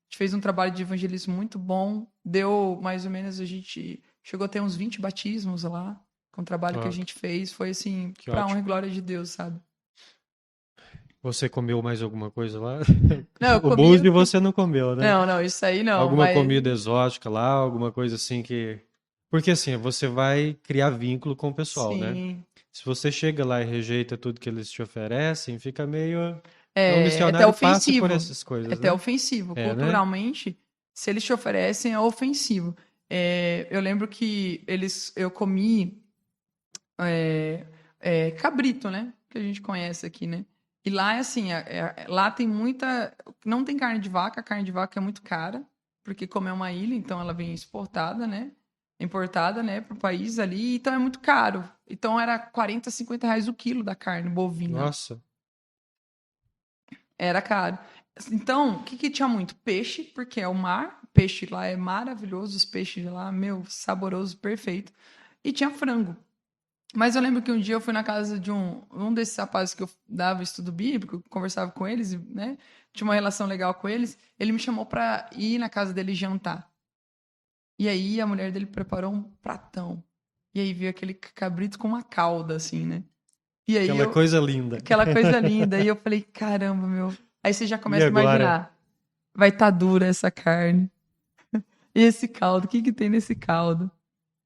[SPEAKER 2] gente fez um trabalho de evangelismo muito bom. Deu mais ou menos, a gente chegou a ter uns 20 batismos lá com o trabalho que a
[SPEAKER 1] Ó,
[SPEAKER 2] gente fez, foi assim,
[SPEAKER 1] que
[SPEAKER 2] pra honra e
[SPEAKER 1] ótimo.
[SPEAKER 2] glória de Deus, sabe?
[SPEAKER 1] Você comeu mais alguma coisa lá?
[SPEAKER 2] Não, eu
[SPEAKER 1] O
[SPEAKER 2] comi o
[SPEAKER 1] búzio
[SPEAKER 2] que.
[SPEAKER 1] você não comeu, né?
[SPEAKER 2] Não, não, isso aí não,
[SPEAKER 1] Alguma
[SPEAKER 2] mas.
[SPEAKER 1] comida exótica lá, alguma coisa assim que. Porque assim, você vai criar vínculo com o pessoal, né?
[SPEAKER 2] Sim.
[SPEAKER 1] Se você chega lá e rejeita tudo que eles te oferecem, fica meio. Então, o
[SPEAKER 2] É até
[SPEAKER 1] missionário passa por
[SPEAKER 2] ofensivo.
[SPEAKER 1] essas
[SPEAKER 2] É
[SPEAKER 1] coisas,
[SPEAKER 2] até
[SPEAKER 1] né?
[SPEAKER 2] ofensivo.
[SPEAKER 1] É, né?
[SPEAKER 2] Culturalmente, se eles te oferecem, é ofensivo. Eu lembro que eu comi cabrito, né? Que a gente conhece aqui, né? E lá é assim, lá tem muita. Não tem carne de vaca, a carne de vaca é muito cara, porque como é uma ilha, então ela vem exportada, né? Importada, né, para o país ali, então é muito caro. Então era 40, 50 reais o quilo da carne bovina.
[SPEAKER 1] Nossa.
[SPEAKER 2] Era caro. Então, o que, que tinha muito? Peixe, porque é o mar. Peixe lá é maravilhoso, os peixes de lá, meu, saboroso, perfeito. E tinha frango. Mas eu lembro que um dia eu fui na casa de um desses rapazes que eu dava estudo bíblico, conversava com eles, né? Tinha uma relação legal com eles. Ele me chamou para ir na casa dele jantar. E aí a mulher dele preparou um pratão. E aí veio aquele cabrito com uma cauda, assim, né? E aí
[SPEAKER 1] Aquela coisa linda.
[SPEAKER 2] aquela coisa linda. E eu falei, caramba, meu. Aí você já
[SPEAKER 1] E
[SPEAKER 2] começa a
[SPEAKER 1] agora?
[SPEAKER 2] imaginar. Vai estar dura essa carne. E esse caldo, o que que tem nesse caldo?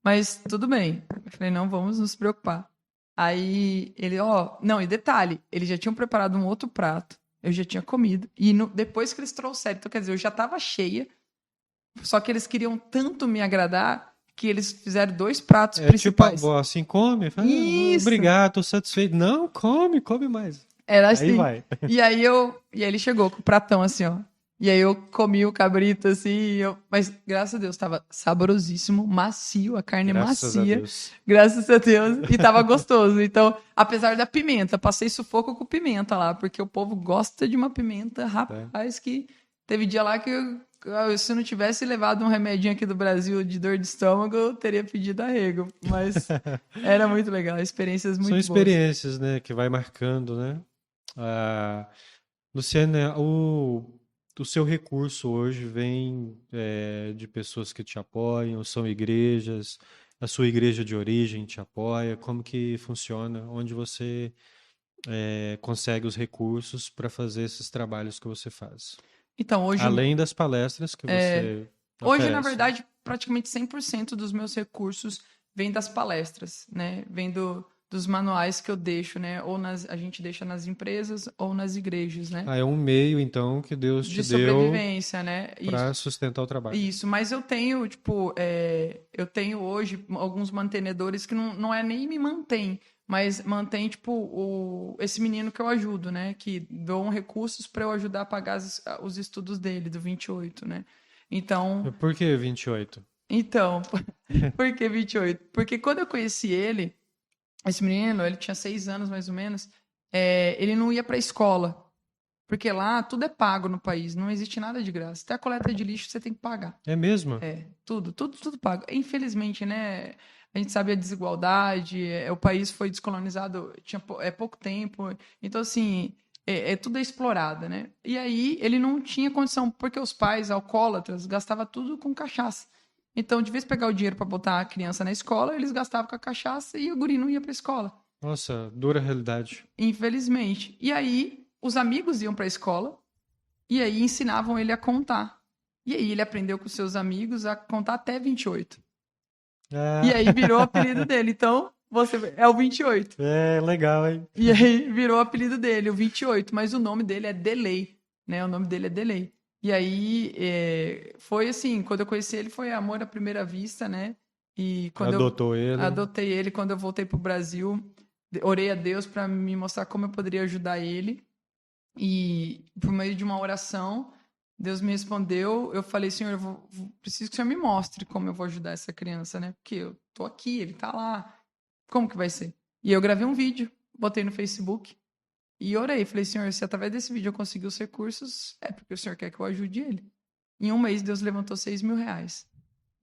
[SPEAKER 2] Mas tudo bem. Eu falei, não, vamos nos preocupar. Aí ele, ó, não, e detalhe, eles já tinham preparado um outro prato. Eu já tinha comido. E depois que eles trouxeram, então quer dizer, eu já tava cheia. Só que eles queriam tanto me agradar que eles fizeram dois pratos
[SPEAKER 1] É tipo a
[SPEAKER 2] principais.
[SPEAKER 1] avó, assim, come. Fala, "Ah,
[SPEAKER 2] Isso!
[SPEAKER 1] obrigado, tô satisfeito. Não, come, come mais.
[SPEAKER 2] Era
[SPEAKER 1] Aí
[SPEAKER 2] assim.
[SPEAKER 1] vai.
[SPEAKER 2] E aí ele chegou com o pratão assim, ó. E aí eu comi o cabrito assim, mas graças a Deus tava saborosíssimo, macio, a carne
[SPEAKER 1] Graças a
[SPEAKER 2] macia,
[SPEAKER 1] Deus.
[SPEAKER 2] graças a Deus, e tava gostoso. Então, apesar da pimenta, passei sufoco com pimenta lá, porque o povo gosta de uma pimenta,
[SPEAKER 1] Né?
[SPEAKER 2] rapaz, que teve dia lá que se eu não tivesse levado um remedinho aqui do Brasil de dor de estômago, eu teria pedido arrego, mas era muito legal, experiências
[SPEAKER 1] São
[SPEAKER 2] muito boas.
[SPEAKER 1] experiências, né, que vai marcando, né? Ah, Luciana, o seu recurso hoje vem de pessoas que te apoiam, são igrejas, a sua igreja de origem te apoia, como que funciona, onde você consegue os recursos para fazer esses trabalhos que você faz?
[SPEAKER 2] Então, hoje
[SPEAKER 1] Além das palestras que você
[SPEAKER 2] Hoje, na
[SPEAKER 1] oferece, né?
[SPEAKER 2] verdade, praticamente 100% dos meus recursos vem das palestras, né? Vem dos manuais que eu deixo, né? A gente deixa nas empresas ou nas igrejas, né?
[SPEAKER 1] Ah, é um meio, então, que Deus te
[SPEAKER 2] De
[SPEAKER 1] deu
[SPEAKER 2] sobrevivência, né?
[SPEAKER 1] para sustentar o trabalho.
[SPEAKER 2] Isso, mas eu tenho, tipo, eu tenho hoje alguns mantenedores que não é nem me mantém, mas mantém, tipo, esse menino que eu ajudo, né? Que dão recursos para eu ajudar a pagar os estudos dele, do 28, né? Então,
[SPEAKER 1] Por que 28?
[SPEAKER 2] então, por que 28? Porque quando eu conheci ele, esse menino, ele tinha 6 anos mais ou menos, ele não ia pra escola. Porque lá tudo é pago no país, não existe nada de graça. Até a coleta de lixo você tem que pagar.
[SPEAKER 1] É mesmo?
[SPEAKER 2] Tudo pago. Infelizmente, né? A gente sabe a desigualdade, o país foi descolonizado tinha pouco tempo. Então, assim, tudo é explorado, né? E aí ele não tinha condição, porque os pais alcoólatras gastavam tudo com cachaça. Então, de vez em pegar o dinheiro para botar a criança na escola, eles gastavam com a cachaça e o guri não ia para a escola.
[SPEAKER 1] Nossa, dura realidade.
[SPEAKER 2] Infelizmente. E aí, os amigos iam para a escola e aí ensinavam ele a contar. E aí ele aprendeu com seus amigos a contar até 28. E aí virou o apelido dele. Então, você é o 28.
[SPEAKER 1] É legal, hein?
[SPEAKER 2] E aí virou o apelido dele, o 28. Mas o nome dele é Delay, né? O nome dele é Delay. E aí foi assim, quando eu conheci ele foi amor à primeira vista, né? E quando
[SPEAKER 1] Adotou
[SPEAKER 2] eu
[SPEAKER 1] ele.
[SPEAKER 2] adotei ele, quando eu voltei pro Brasil, orei a Deus para me mostrar como eu poderia ajudar ele. E por meio de uma oração, Deus me respondeu. Eu falei, Senhor, preciso que o Senhor me mostre como eu vou ajudar essa criança, né? Porque eu tô aqui, ele tá lá. Como que vai ser? E eu gravei um vídeo, botei no Facebook e orei. Falei, Senhor, se através desse vídeo eu conseguir os recursos, é porque o Senhor quer que eu ajude ele. Em um mês, Deus levantou R$ 6.000.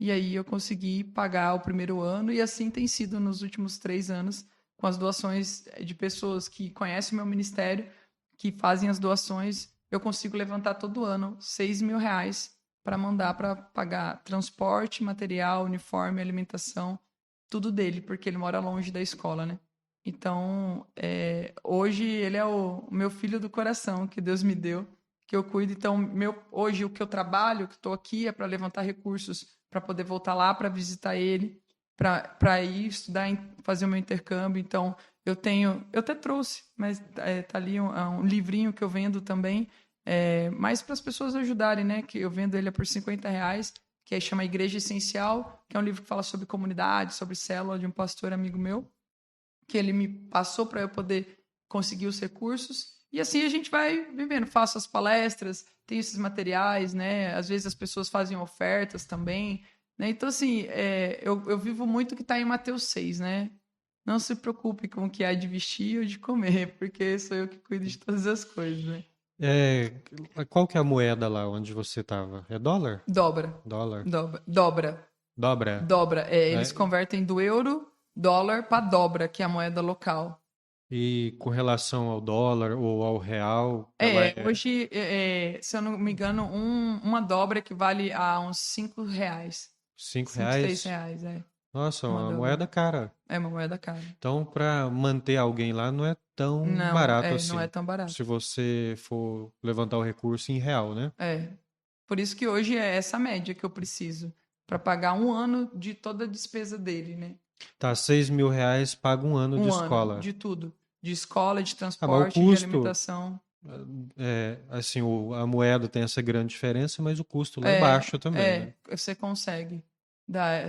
[SPEAKER 2] E aí eu consegui pagar o primeiro ano e assim tem sido nos últimos 3 anos, com as doações de pessoas que conhecem o meu ministério, que fazem as doações, eu consigo levantar todo ano R$ 6.000 para mandar para pagar transporte, material, uniforme, alimentação, tudo dele, porque ele mora longe da escola, né? Então, hoje ele é o meu filho do coração que Deus me deu, que eu cuido. Então, hoje o que eu trabalho, que estou aqui, é para levantar recursos para poder voltar lá para visitar ele, para ir estudar, fazer o meu intercâmbio. Então, eu até trouxe, mas tá ali um livrinho que eu vendo também, mais para as pessoas ajudarem, né? Que eu vendo ele por R$ 50, que aí chama Igreja Essencial, que é um livro que fala sobre comunidade, sobre célula de um pastor amigo meu, que ele me passou para eu poder conseguir os recursos. E assim a gente vai vivendo. Faço as palestras, tenho esses materiais, né? Às vezes as pessoas fazem ofertas também, né? Então, assim, eu vivo muito o que está em Mateus 6, né? Não se preocupe com o que há de vestir ou de comer, porque sou eu que cuido de todas as coisas, né?
[SPEAKER 1] É, qual que é a moeda lá onde você estava? É dólar?
[SPEAKER 2] Dobra.
[SPEAKER 1] Dólar.
[SPEAKER 2] Dobra.
[SPEAKER 1] Dobra.
[SPEAKER 2] Dobra. Eles
[SPEAKER 1] É,
[SPEAKER 2] convertem do euro, dólar para dobra, que é a moeda local.
[SPEAKER 1] e com relação ao dólar ou ao real, ela é
[SPEAKER 2] Hoje, se eu não me engano, uma dobra equivale a uns R$ 5.
[SPEAKER 1] cinco
[SPEAKER 2] 5, 6
[SPEAKER 1] reais?
[SPEAKER 2] reais,
[SPEAKER 1] Nossa,
[SPEAKER 2] uma
[SPEAKER 1] uma
[SPEAKER 2] dobra.
[SPEAKER 1] moeda cara.
[SPEAKER 2] É uma moeda cara.
[SPEAKER 1] Então, para manter alguém lá não é tão
[SPEAKER 2] Não,
[SPEAKER 1] barato
[SPEAKER 2] não é
[SPEAKER 1] assim.
[SPEAKER 2] tão barato.
[SPEAKER 1] Se você for levantar o recurso em real, né?
[SPEAKER 2] Por isso que hoje é essa média que eu preciso para pagar um ano de toda a despesa dele, né?
[SPEAKER 1] Tá, R$ 6.000 paga um ano de
[SPEAKER 2] Um ano
[SPEAKER 1] escola.
[SPEAKER 2] de tudo. De escola, de
[SPEAKER 1] Ah, mas o
[SPEAKER 2] transporte, de
[SPEAKER 1] custo,
[SPEAKER 2] alimentação.
[SPEAKER 1] assim, a moeda tem essa grande diferença, mas o custo lá é baixo também, né?
[SPEAKER 2] Você consegue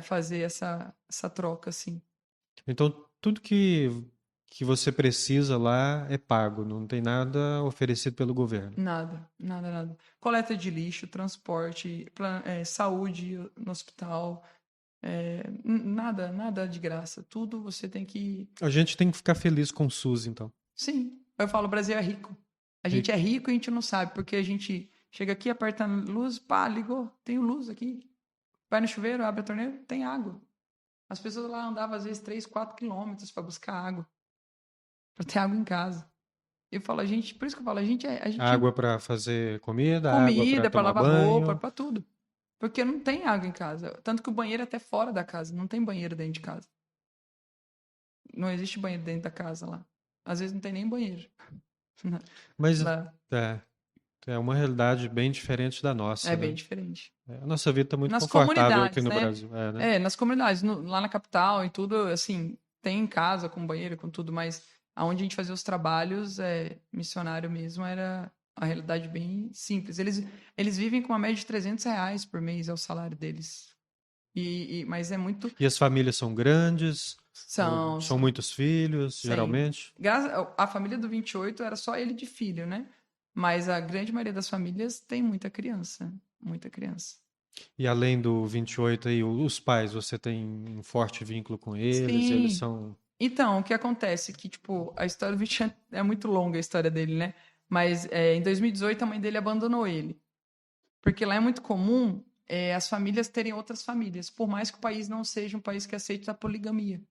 [SPEAKER 2] fazer essa troca, assim.
[SPEAKER 1] Então, tudo que você precisa lá é pago, não tem nada oferecido pelo governo.
[SPEAKER 2] Nada, nada, nada. Coleta de lixo, transporte, saúde no hospital, nada, nada de graça. Tudo você tem que.
[SPEAKER 1] A gente tem que ficar feliz com o SUS, então.
[SPEAKER 2] Sim, eu falo, o Brasil é rico. A gente é rico e a gente não sabe, porque a gente chega aqui, aperta a luz, pá, ligou, tem luz aqui. Vai no chuveiro, abre a torneira, tem água. As pessoas lá andavam às vezes 3, 4 quilômetros para buscar água, para ter água em casa. Eu falo, a gente, por isso que eu falo, a gente
[SPEAKER 1] Água para fazer comida, água para
[SPEAKER 2] comida, para
[SPEAKER 1] tomar
[SPEAKER 2] lavar roupa,
[SPEAKER 1] banho.
[SPEAKER 2] para tudo. Porque não tem água em casa. Tanto que o banheiro é até fora da casa. Não tem banheiro dentro de casa. Não existe banheiro dentro da casa lá. Às vezes não tem nem banheiro.
[SPEAKER 1] Mas
[SPEAKER 2] Lá.
[SPEAKER 1] é, é uma realidade bem diferente da
[SPEAKER 2] É
[SPEAKER 1] nossa,
[SPEAKER 2] bem
[SPEAKER 1] né?
[SPEAKER 2] diferente.
[SPEAKER 1] A nossa vida está muito
[SPEAKER 2] Nas
[SPEAKER 1] confortável aqui
[SPEAKER 2] comunidades,
[SPEAKER 1] no
[SPEAKER 2] né?
[SPEAKER 1] Brasil, né?
[SPEAKER 2] Nas comunidades. Lá na capital e tudo, assim, tem casa com banheiro, com tudo, mas aonde a gente fazia os trabalhos, missionário mesmo, era a realidade bem simples. Eles vivem com uma média de R$ 300 por mês, é o salário deles. Mas é muito.
[SPEAKER 1] E as famílias são grandes,
[SPEAKER 2] São,
[SPEAKER 1] são
[SPEAKER 2] são.
[SPEAKER 1] muitos filhos,
[SPEAKER 2] Sempre.
[SPEAKER 1] geralmente.
[SPEAKER 2] A família do 28 era só ele de filho, né? Mas a grande maioria das famílias tem muita criança. Muita criança.
[SPEAKER 1] E além do 28 aí, os pais, você tem um forte vínculo com eles
[SPEAKER 2] Sim.
[SPEAKER 1] são...
[SPEAKER 2] Então, o que acontece? Que, tipo, a história do 28 é muito longa, a história dele, né? Mas em 2018 a mãe dele abandonou ele. Porque lá é muito comum as famílias terem outras famílias, por mais que o país não seja um país que aceite a poligamia.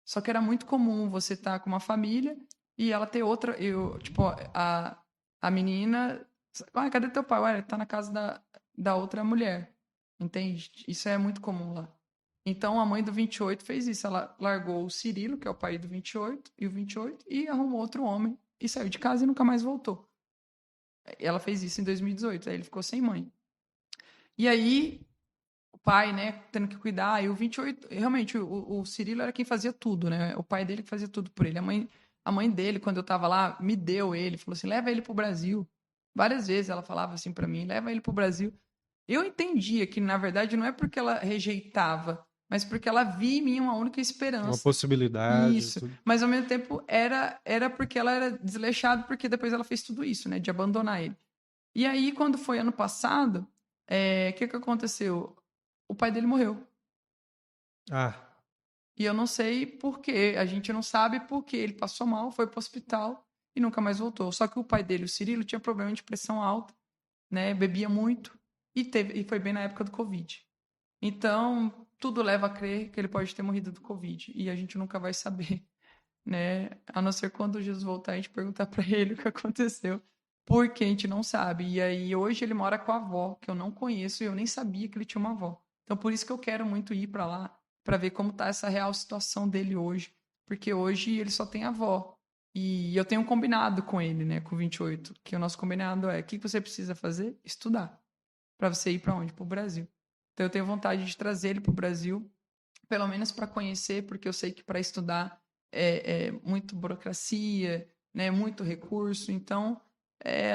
[SPEAKER 2] Só que era muito comum você estar com uma família e ela ter outra. Tipo, a menina. Ah, cadê teu pai? Ué, ele tá na casa da outra mulher. Entende? Isso é muito comum lá. Então a mãe do 28 fez isso. Ela largou o Cirilo, que é o pai do 28, e o 28, e arrumou outro homem e saiu de casa e nunca mais voltou. Ela fez isso em 2018. Aí ele ficou sem mãe. E aí o pai, né, tendo que cuidar, e o 28, realmente, o Cirilo era quem fazia tudo, né? O pai dele que fazia tudo por ele. A mãe dele, quando eu tava lá, me deu ele, falou assim: leva ele pro Brasil. Várias vezes ela falava assim para mim: leva ele pro Brasil. Eu entendia que, na verdade, não é porque ela rejeitava, mas porque ela via em mim uma única
[SPEAKER 1] Uma
[SPEAKER 2] esperança.
[SPEAKER 1] possibilidade,
[SPEAKER 2] Isso.
[SPEAKER 1] tudo.
[SPEAKER 2] Mas, ao mesmo tempo, era porque ela era desleixada, porque depois ela fez tudo isso, né? De abandonar ele. E aí, quando foi ano passado, o que aconteceu? O pai dele morreu.
[SPEAKER 1] Ah,
[SPEAKER 2] E eu não sei por quê. A gente não sabe por quê. Ele passou mal, foi pro hospital e nunca mais voltou. Só que o pai dele, o Cirilo, tinha problema de pressão alta, né? Bebia muito e foi bem na época do Covid. Então, tudo leva a crer que ele pode ter morrido do Covid. E a gente nunca vai saber, né? A não ser quando Jesus voltar, a gente perguntar para ele o que aconteceu. Porque a gente não sabe. E aí, hoje ele mora com a avó, que eu não conheço e eu nem sabia que ele tinha uma avó. Então, por isso que eu quero muito ir para lá, para ver como tá essa real situação dele hoje. Porque hoje ele só tem a avó. E eu tenho um combinado com ele, né, com o 28, que o nosso combinado é: o que você precisa fazer? Estudar. Para você ir para onde? Para o Brasil. Então, eu tenho vontade de trazer ele para o Brasil, pelo menos para conhecer, porque eu sei que para estudar é muito burocracia, né, muito recurso. Então,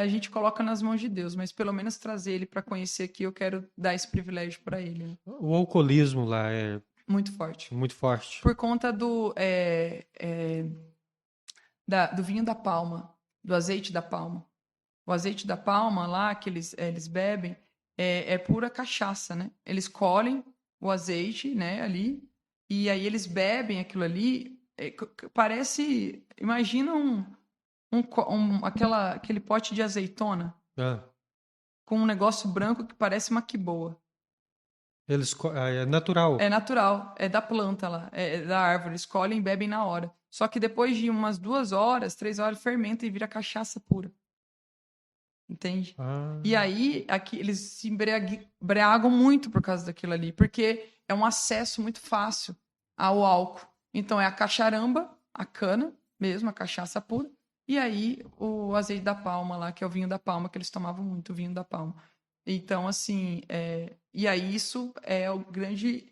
[SPEAKER 2] a gente coloca nas mãos de Deus, mas pelo menos trazer ele para conhecer aqui, eu quero dar esse privilégio para ele. Né?
[SPEAKER 1] o alcoolismo lá é
[SPEAKER 2] Muito forte.
[SPEAKER 1] muito forte.
[SPEAKER 2] Por conta do vinho da palma, do azeite da palma. O azeite da palma lá que eles bebem é pura cachaça, né? Eles colhem o azeite, né, ali, e aí eles bebem aquilo ali. Parece, imagina aquele pote de azeitona
[SPEAKER 1] Ah,
[SPEAKER 2] com um negócio branco que parece uma quiboa.
[SPEAKER 1] é natural.
[SPEAKER 2] É natural, é da planta lá, é da árvore. Eles colhem e bebem na hora. Só que depois de umas 2 horas, 3 horas, fermenta e vira cachaça pura. Entende?
[SPEAKER 1] Ah,
[SPEAKER 2] E aí, aqui, eles se embriagam muito por causa daquilo ali, porque é um acesso muito fácil ao álcool. Então, é a cacharamba, a cana mesmo, a cachaça pura, e aí o azeite da palma lá, que é o vinho da palma, que eles tomavam muito, o vinho da palma. Então, assim, e aí isso é o grande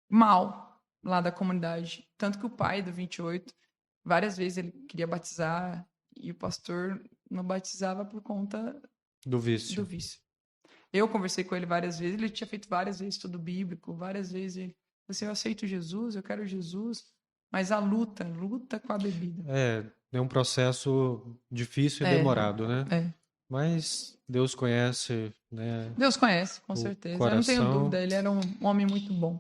[SPEAKER 2] mal lá da comunidade. Tanto que o pai do 28, várias vezes ele queria batizar e o pastor não batizava por conta
[SPEAKER 1] do
[SPEAKER 2] do
[SPEAKER 1] vício.
[SPEAKER 2] vício. Eu conversei com ele várias vezes, ele tinha feito várias vezes estudo bíblico, várias vezes ele falou assim: eu aceito Jesus, eu quero Jesus, mas a luta com a bebida.
[SPEAKER 1] É um processo difícil e
[SPEAKER 2] É,
[SPEAKER 1] demorado, né?
[SPEAKER 2] é.
[SPEAKER 1] Mas Deus conhece, né,
[SPEAKER 2] Deus conhece, com
[SPEAKER 1] o
[SPEAKER 2] certeza. Eu não tenho
[SPEAKER 1] coração.
[SPEAKER 2] dúvida, ele era um homem muito bom.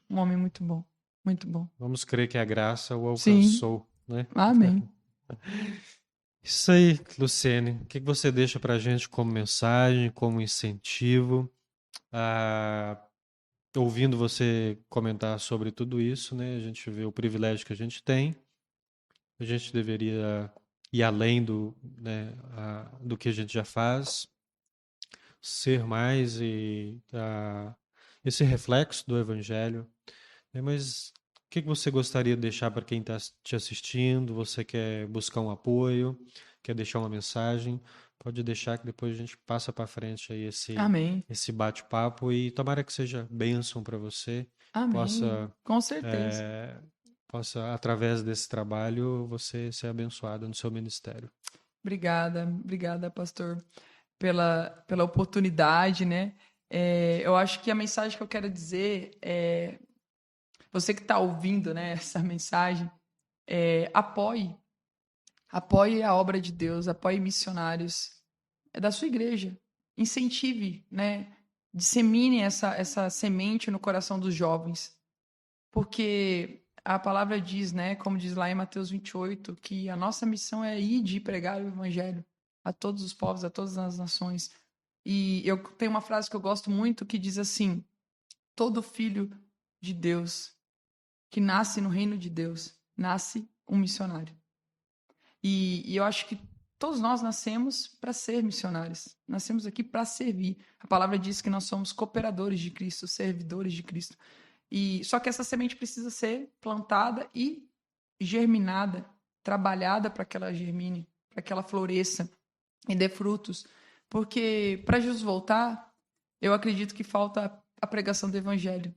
[SPEAKER 2] Um homem muito bom. Muito bom.
[SPEAKER 1] Vamos crer que a graça o
[SPEAKER 2] Sim,
[SPEAKER 1] alcançou, né?
[SPEAKER 2] amém.
[SPEAKER 1] Isso aí, Luciene. O que você deixa para a gente como mensagem, como incentivo? Ah, ouvindo você comentar sobre tudo isso, né? A gente vê o privilégio que a gente tem. A gente deveria ir além do que a gente já faz, ser mais esse reflexo do Evangelho. Né? Mas o que você gostaria de deixar para quem está te assistindo? Você quer buscar um apoio? Quer deixar uma mensagem? Pode deixar que depois a gente passa para frente aí
[SPEAKER 2] Amém.
[SPEAKER 1] esse bate-papo e tomara que seja bênção para você,
[SPEAKER 2] Amém.
[SPEAKER 1] possa
[SPEAKER 2] Com certeza.
[SPEAKER 1] é, possa através desse trabalho você ser abençoada no seu ministério.
[SPEAKER 2] Obrigada, pastor, pela oportunidade, né? Eu acho que a mensagem que eu quero dizer é: você que está ouvindo, né, essa mensagem, apoie a obra de Deus, apoie missionários da sua igreja, incentive, né? Dissemine essa semente no coração dos jovens, porque a palavra diz, né, como diz lá em Mateus 28, que a nossa missão é ir de pregar o evangelho a todos os povos, a todas as nações. E eu tenho uma frase que eu gosto muito que diz assim: todo filho de Deus que nasce no reino de Deus nasce um missionário. E eu acho que todos nós nascemos para ser missionários. Nascemos aqui para servir. A palavra diz que nós somos cooperadores de Cristo, servidores de Cristo. E só que essa semente precisa ser plantada e germinada, trabalhada para que ela germine, para que ela floresça e dê frutos. Porque para Jesus voltar, eu acredito que falta a pregação do evangelho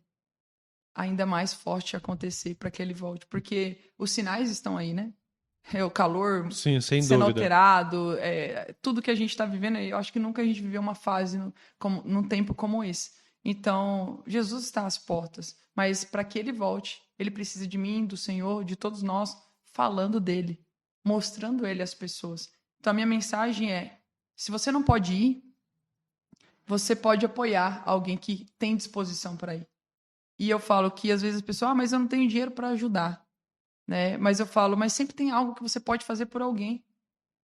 [SPEAKER 2] ainda mais forte acontecer para que ele volte, porque os sinais estão aí, né? É o calor
[SPEAKER 1] Sim, sem
[SPEAKER 2] sendo
[SPEAKER 1] dúvida.
[SPEAKER 2] alterado, tudo que a gente está vivendo. Eu acho que nunca a gente viveu uma fase num tempo como esse. Então, Jesus está às portas, mas para que ele volte, ele precisa de mim, do Senhor, de todos nós, falando dele, mostrando ele às pessoas. Então, a minha mensagem é: se você não pode ir, você pode apoiar alguém que tem disposição para ir. E eu falo que às vezes a pessoa, mas eu não tenho dinheiro para ajudar, né? Mas eu falo, mas sempre tem algo que você pode fazer por alguém.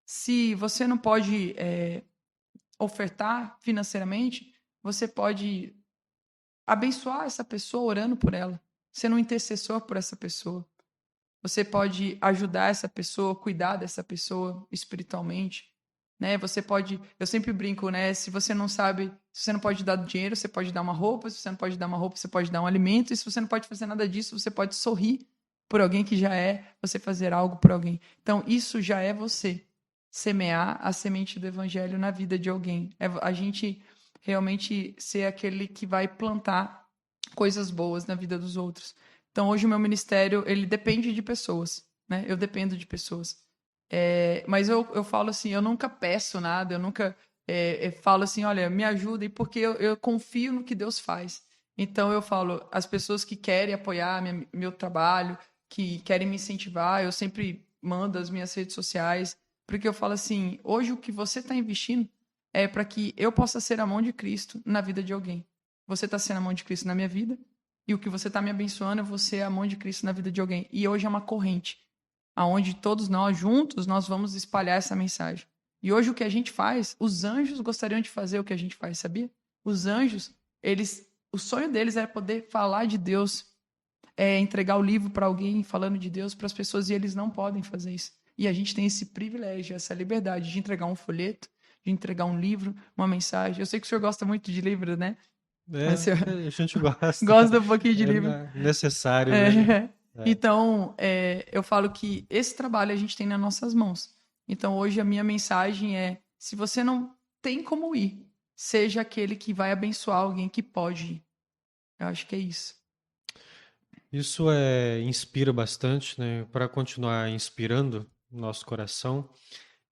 [SPEAKER 2] Se você não pode ofertar financeiramente, você pode abençoar essa pessoa orando por ela, sendo um intercessor por essa pessoa. Você pode ajudar essa pessoa, cuidar dessa pessoa espiritualmente, né? Você pode, eu sempre brinco, né? Se você não sabe, se você não pode dar dinheiro, você pode dar uma roupa, se você não pode dar uma roupa, você pode dar um alimento, e se você não pode fazer nada disso, você pode sorrir por alguém que já é, você fazer algo por alguém. Então, isso já é você semear a semente do evangelho na vida de alguém. É a gente realmente ser aquele que vai plantar coisas boas na vida dos outros. Então, hoje o meu ministério, ele depende de pessoas, né? Eu dependo de pessoas. Mas eu falo assim, eu nunca peço nada, eu nunca falo assim, olha, me ajudem, porque eu confio no que Deus faz. Então, eu falo, as pessoas que querem apoiar meu trabalho, que querem me incentivar, eu sempre mando as minhas redes sociais, porque eu falo assim, hoje o que você está investindo é para que eu possa ser a mão de Cristo na vida de alguém. Você está sendo a mão de Cristo na minha vida, e o que você está me abençoando é você a mão de Cristo na vida de alguém. E hoje é uma corrente, aonde todos nós juntos nós vamos espalhar essa mensagem. E hoje o que a gente faz, os anjos gostariam de fazer o que a gente faz, sabia? Os anjos, o sonho deles era poder falar de Deus, entregar o livro para alguém falando de Deus para as pessoas, e eles não podem fazer isso. E a gente tem esse privilégio, essa liberdade de entregar um folheto, de entregar um livro, uma mensagem. Eu sei que o senhor gosta muito de livro, né? O senhor
[SPEAKER 1] A gente gosta.
[SPEAKER 2] gosta um pouquinho de
[SPEAKER 1] É
[SPEAKER 2] livro.
[SPEAKER 1] necessário, né?
[SPEAKER 2] É.
[SPEAKER 1] É.
[SPEAKER 2] Então, eu falo que esse trabalho a gente tem nas nossas mãos. Então, hoje a minha mensagem é: se você não tem como ir, seja aquele que vai abençoar alguém que pode ir. Eu acho que é isso.
[SPEAKER 1] Isso inspira bastante, né? Para continuar inspirando o nosso coração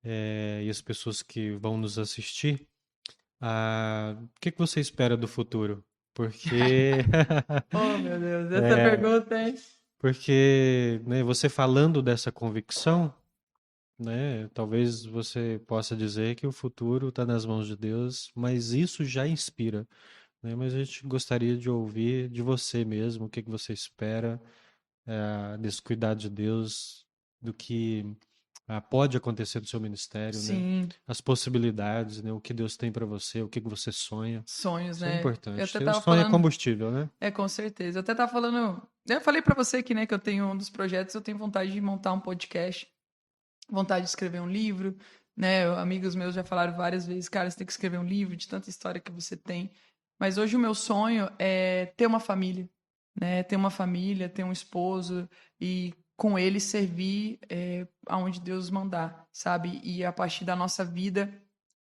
[SPEAKER 1] e as pessoas que vão nos assistir, o que que você espera do futuro? Porque,
[SPEAKER 2] Oh, meu Deus, essa
[SPEAKER 1] é,
[SPEAKER 2] pergunta é.
[SPEAKER 1] porque, né, você falando dessa convicção, né, talvez você possa dizer que o futuro está nas mãos de Deus, mas isso já inspira, né? Mas a gente gostaria de ouvir de você mesmo, o que que você espera desse cuidado de Deus, do que pode acontecer no seu ministério, né?
[SPEAKER 2] Sim,
[SPEAKER 1] As possibilidades, né? O que Deus tem para você, o que que você sonha.
[SPEAKER 2] sonhos,
[SPEAKER 1] Isso é
[SPEAKER 2] né? Eu
[SPEAKER 1] importante.
[SPEAKER 2] até
[SPEAKER 1] Ter um
[SPEAKER 2] tava
[SPEAKER 1] sonho é
[SPEAKER 2] falando.
[SPEAKER 1] combustível, né?
[SPEAKER 2] Com certeza. Eu até tava falando. Eu falei pra você que, né, que eu tenho um dos projetos, eu tenho vontade de montar um podcast, vontade de escrever um livro, né? Amigos meus já falaram várias vezes, cara, você tem que escrever um livro de tanta história que você tem. Mas hoje o meu sonho é ter uma família, né? Ter uma família, ter um esposo e com ele servir aonde Deus mandar, sabe? E a partir da nossa vida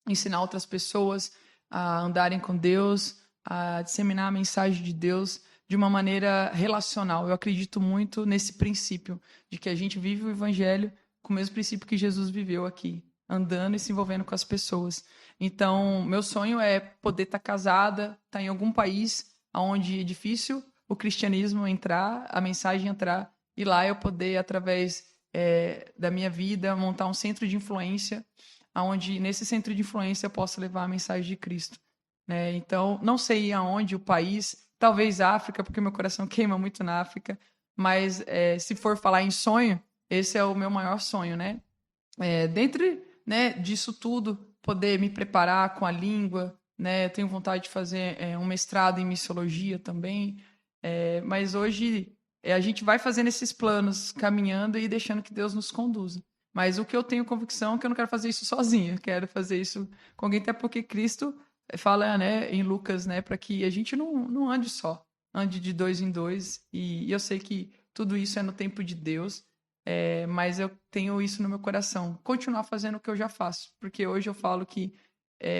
[SPEAKER 2] ensinar outras pessoas a andarem com Deus, a disseminar a mensagem de Deus de uma maneira relacional. Eu acredito muito nesse princípio de que a gente vive o evangelho com o mesmo princípio que Jesus viveu aqui, andando e se envolvendo com as pessoas. Então, meu sonho é poder estar casada, estar em algum país onde é difícil o cristianismo entrar, a mensagem entrar, e lá eu poder, através da minha vida, montar um centro de influência, onde nesse centro de influência eu possa levar a mensagem de Cristo. Né? Então, não sei aonde o país, talvez África, porque meu coração queima muito na África, mas se for falar em sonho, esse é o meu maior sonho, né? Dentre, né, disso tudo, poder me preparar com a língua, né? Eu tenho vontade de fazer um mestrado em missiologia também. Mas hoje a gente vai fazendo esses planos, caminhando e deixando que Deus nos conduza. Mas o que eu tenho convicção é que eu não quero fazer isso sozinho, eu quero fazer isso com alguém, até porque Cristo fala, né, em Lucas, né, para que a gente não ande só, ande de dois em dois. E eu sei que tudo isso é no tempo de Deus, mas eu tenho isso no meu coração. Continuar fazendo o que eu já faço, porque hoje eu falo que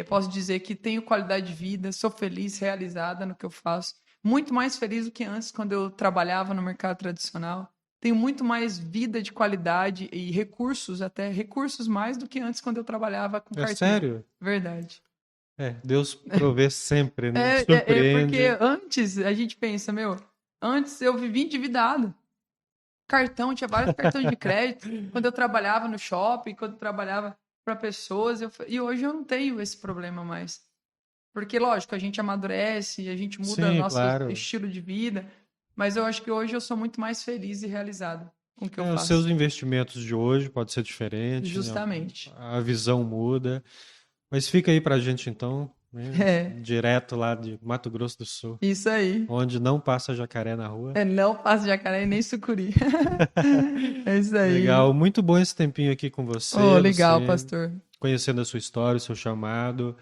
[SPEAKER 2] posso dizer que tenho qualidade de vida, sou feliz, realizada no que eu faço. Muito mais feliz do que antes, quando eu trabalhava no mercado tradicional. Tenho muito mais vida de qualidade e recursos, até recursos mais do que antes, quando eu trabalhava com
[SPEAKER 1] É
[SPEAKER 2] carteira.
[SPEAKER 1] sério?
[SPEAKER 2] Verdade.
[SPEAKER 1] Deus provê sempre, né?
[SPEAKER 2] Porque
[SPEAKER 1] Surpreende.
[SPEAKER 2] antes a gente pensa, antes eu vivi endividado. Tinha vários cartões de crédito. Quando eu trabalhava no shopping, quando eu trabalhava para pessoas, e hoje eu não tenho esse problema mais. Porque, lógico, a gente amadurece, a gente muda
[SPEAKER 1] Sim,
[SPEAKER 2] nosso
[SPEAKER 1] claro.
[SPEAKER 2] estilo de vida, mas eu acho que hoje eu sou muito mais feliz e realizado com o que eu
[SPEAKER 1] Os seus
[SPEAKER 2] faço.
[SPEAKER 1] investimentos de hoje pode ser diferente, né?
[SPEAKER 2] Justamente.
[SPEAKER 1] A visão muda. Mas fica aí pra gente então, né?
[SPEAKER 2] É,
[SPEAKER 1] Direto lá de Mato Grosso do Sul,
[SPEAKER 2] isso aí.
[SPEAKER 1] onde não passa jacaré na rua.
[SPEAKER 2] Não faço jacaré e nem sucuri. É isso aí.
[SPEAKER 1] Legal, muito bom esse tempinho aqui com
[SPEAKER 2] Oh,
[SPEAKER 1] você,
[SPEAKER 2] legal,
[SPEAKER 1] Luciene,
[SPEAKER 2] pastor.
[SPEAKER 1] conhecendo a sua história, o seu chamado.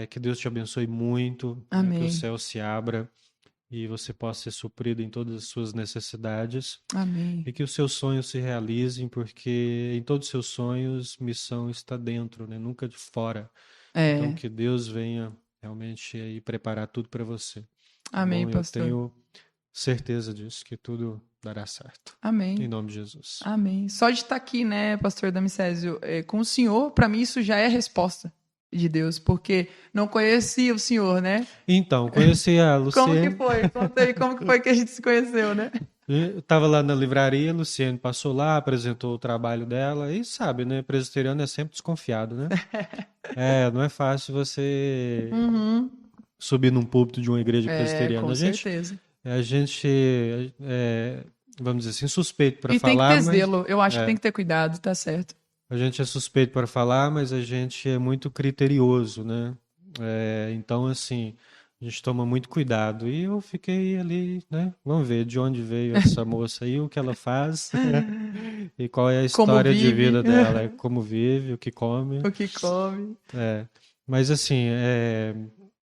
[SPEAKER 1] Que Deus te abençoe muito, né? Que o
[SPEAKER 2] Amém.
[SPEAKER 1] céu se abra e você possa ser suprido em todas as suas necessidades
[SPEAKER 2] Amém.
[SPEAKER 1] e que os seus sonhos se realizem, porque em todos os seus sonhos missão está dentro, né? Nunca de fora. Então
[SPEAKER 2] É.
[SPEAKER 1] que Deus venha realmente aí preparar tudo para você, tá
[SPEAKER 2] Amém,
[SPEAKER 1] bom? Eu
[SPEAKER 2] pastor.
[SPEAKER 1] tenho certeza disso, que tudo dará certo. Em
[SPEAKER 2] Amém.
[SPEAKER 1] nome de Jesus.
[SPEAKER 2] Amém. Só de estar aqui, né, pastor Damicésio, com o senhor, para mim isso já é resposta de Deus, porque não conhecia o senhor, né?
[SPEAKER 1] Então, conheci a
[SPEAKER 2] Como que
[SPEAKER 1] Luciene.
[SPEAKER 2] foi? Conta aí como que foi que a gente se conheceu, né?
[SPEAKER 1] Eu estava lá na livraria, a Luciene passou lá, apresentou o trabalho dela e sabe, né? Presbiteriano é sempre desconfiado, né? Não é fácil você
[SPEAKER 2] Uhum.
[SPEAKER 1] subir num púlpito de uma igreja
[SPEAKER 2] Com
[SPEAKER 1] presbiteriana.
[SPEAKER 2] certeza.
[SPEAKER 1] A gente vamos dizer assim, suspeito para
[SPEAKER 2] E tem que
[SPEAKER 1] falar,
[SPEAKER 2] ter
[SPEAKER 1] mas
[SPEAKER 2] zelo. Eu acho que tem
[SPEAKER 1] é,
[SPEAKER 2] que ter cuidado, tá certo.
[SPEAKER 1] a gente é suspeito para falar, mas a gente é muito criterioso, né? Então, assim, a gente toma muito cuidado. E eu fiquei ali, né? Vamos ver de onde veio essa moça aí, o que ela faz e qual é a
[SPEAKER 2] Como
[SPEAKER 1] história de
[SPEAKER 2] vive,
[SPEAKER 1] vida dela, como vive, o que come.
[SPEAKER 2] o que come.
[SPEAKER 1] É, mas, assim,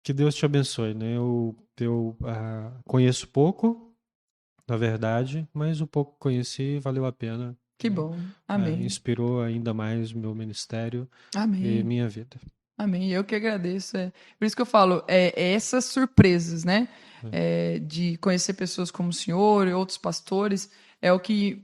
[SPEAKER 1] que Deus te abençoe, né? Eu conheço pouco, na verdade, mas o pouco que conheci valeu a pena,
[SPEAKER 2] Que
[SPEAKER 1] né?
[SPEAKER 2] bom. Amém.
[SPEAKER 1] Inspirou ainda mais o meu ministério e
[SPEAKER 2] Amém.
[SPEAKER 1] minha vida.
[SPEAKER 2] Amém. Eu que agradeço. Por isso que eu falo, essas surpresas, né? De conhecer pessoas como o senhor e outros pastores, é o que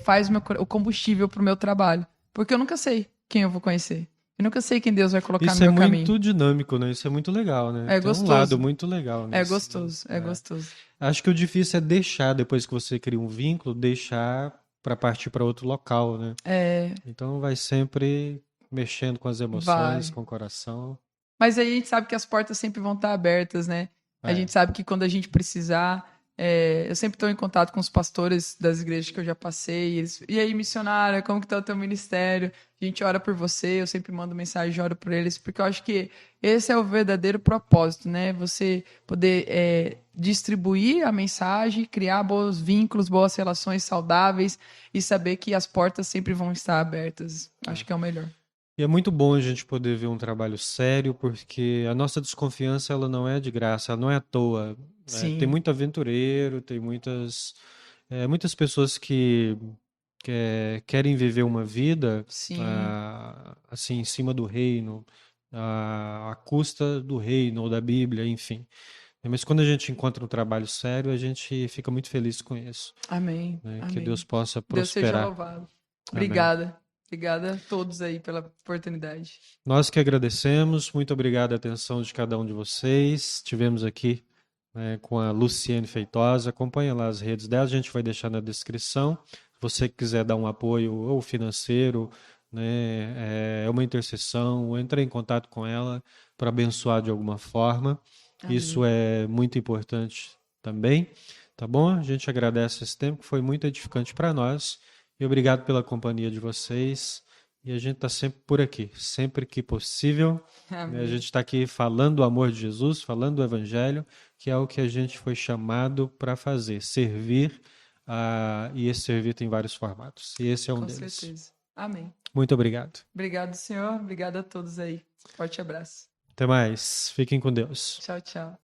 [SPEAKER 2] faz o combustível para o meu trabalho. Porque eu nunca sei quem eu vou conhecer. Eu nunca sei quem Deus vai colocar no
[SPEAKER 1] Isso é
[SPEAKER 2] meu caminho.
[SPEAKER 1] muito dinâmico, né? Isso é muito legal, né?
[SPEAKER 2] É
[SPEAKER 1] Tem um lado
[SPEAKER 2] gostoso.
[SPEAKER 1] muito legal
[SPEAKER 2] É
[SPEAKER 1] nisso, né?
[SPEAKER 2] gostoso. É gostoso.
[SPEAKER 1] Acho que o difícil é deixar, depois que você cria um vínculo, deixar para partir para outro local, né? Então vai sempre mexendo com as emoções,
[SPEAKER 2] Vai.
[SPEAKER 1] com o coração.
[SPEAKER 2] Mas aí a gente sabe que as portas sempre vão estar abertas, né? A
[SPEAKER 1] É.
[SPEAKER 2] gente sabe que quando a gente precisar, eu sempre estou em contato com os pastores das igrejas que eu já passei. E aí, missionária, como que tá o teu ministério? A gente ora por você, eu sempre mando mensagem, oro por eles, porque eu acho que esse é o verdadeiro propósito, né? Você poder distribuir a mensagem, criar bons vínculos, boas relações saudáveis e saber que as portas sempre vão estar abertas. Acho que é o melhor.
[SPEAKER 1] E é muito bom a gente poder ver um trabalho sério, porque a nossa desconfiança ela não é de graça, ela não é à toa, né? Tem
[SPEAKER 2] Sim,
[SPEAKER 1] muito aventureiro, tem muitas pessoas que querem viver uma vida
[SPEAKER 2] sim.
[SPEAKER 1] assim em cima do reino, à custa do reino ou da Bíblia, enfim. Mas quando a gente encontra um trabalho sério, a gente fica muito feliz com isso,
[SPEAKER 2] Amém.
[SPEAKER 1] né? Que Deus
[SPEAKER 2] Amém.
[SPEAKER 1] possa
[SPEAKER 2] Deus seja
[SPEAKER 1] prosperar.
[SPEAKER 2] louvado.
[SPEAKER 1] Amém.
[SPEAKER 2] Obrigada. Obrigada a todos aí pela oportunidade.
[SPEAKER 1] Nós que agradecemos, muito obrigado a atenção de cada um de vocês. Tivemos aqui, né, com a Luciene Feitosa. Acompanha lá as redes dela, a gente vai deixar na descrição. Se você quiser dar um apoio ou financeiro, né, uma intercessão, entre em contato com ela para abençoar de alguma forma. Isso
[SPEAKER 2] Amém.
[SPEAKER 1] é muito importante também, tá bom? A gente agradece esse tempo, que foi muito edificante para nós. E obrigado pela companhia de vocês. E a gente está sempre por aqui, sempre que possível. Né? A
[SPEAKER 2] Amém.
[SPEAKER 1] gente está aqui falando do amor de Jesus, falando do Evangelho, que é o que a gente foi chamado para fazer, servir, e esse servir tem vários formatos. E esse é um
[SPEAKER 2] Com
[SPEAKER 1] deles.
[SPEAKER 2] certeza. Amém.
[SPEAKER 1] Muito obrigado.
[SPEAKER 2] Obrigado, senhor. Obrigado a todos aí. Forte abraço.
[SPEAKER 1] Até mais. Fiquem com Deus.
[SPEAKER 2] Tchau, tchau.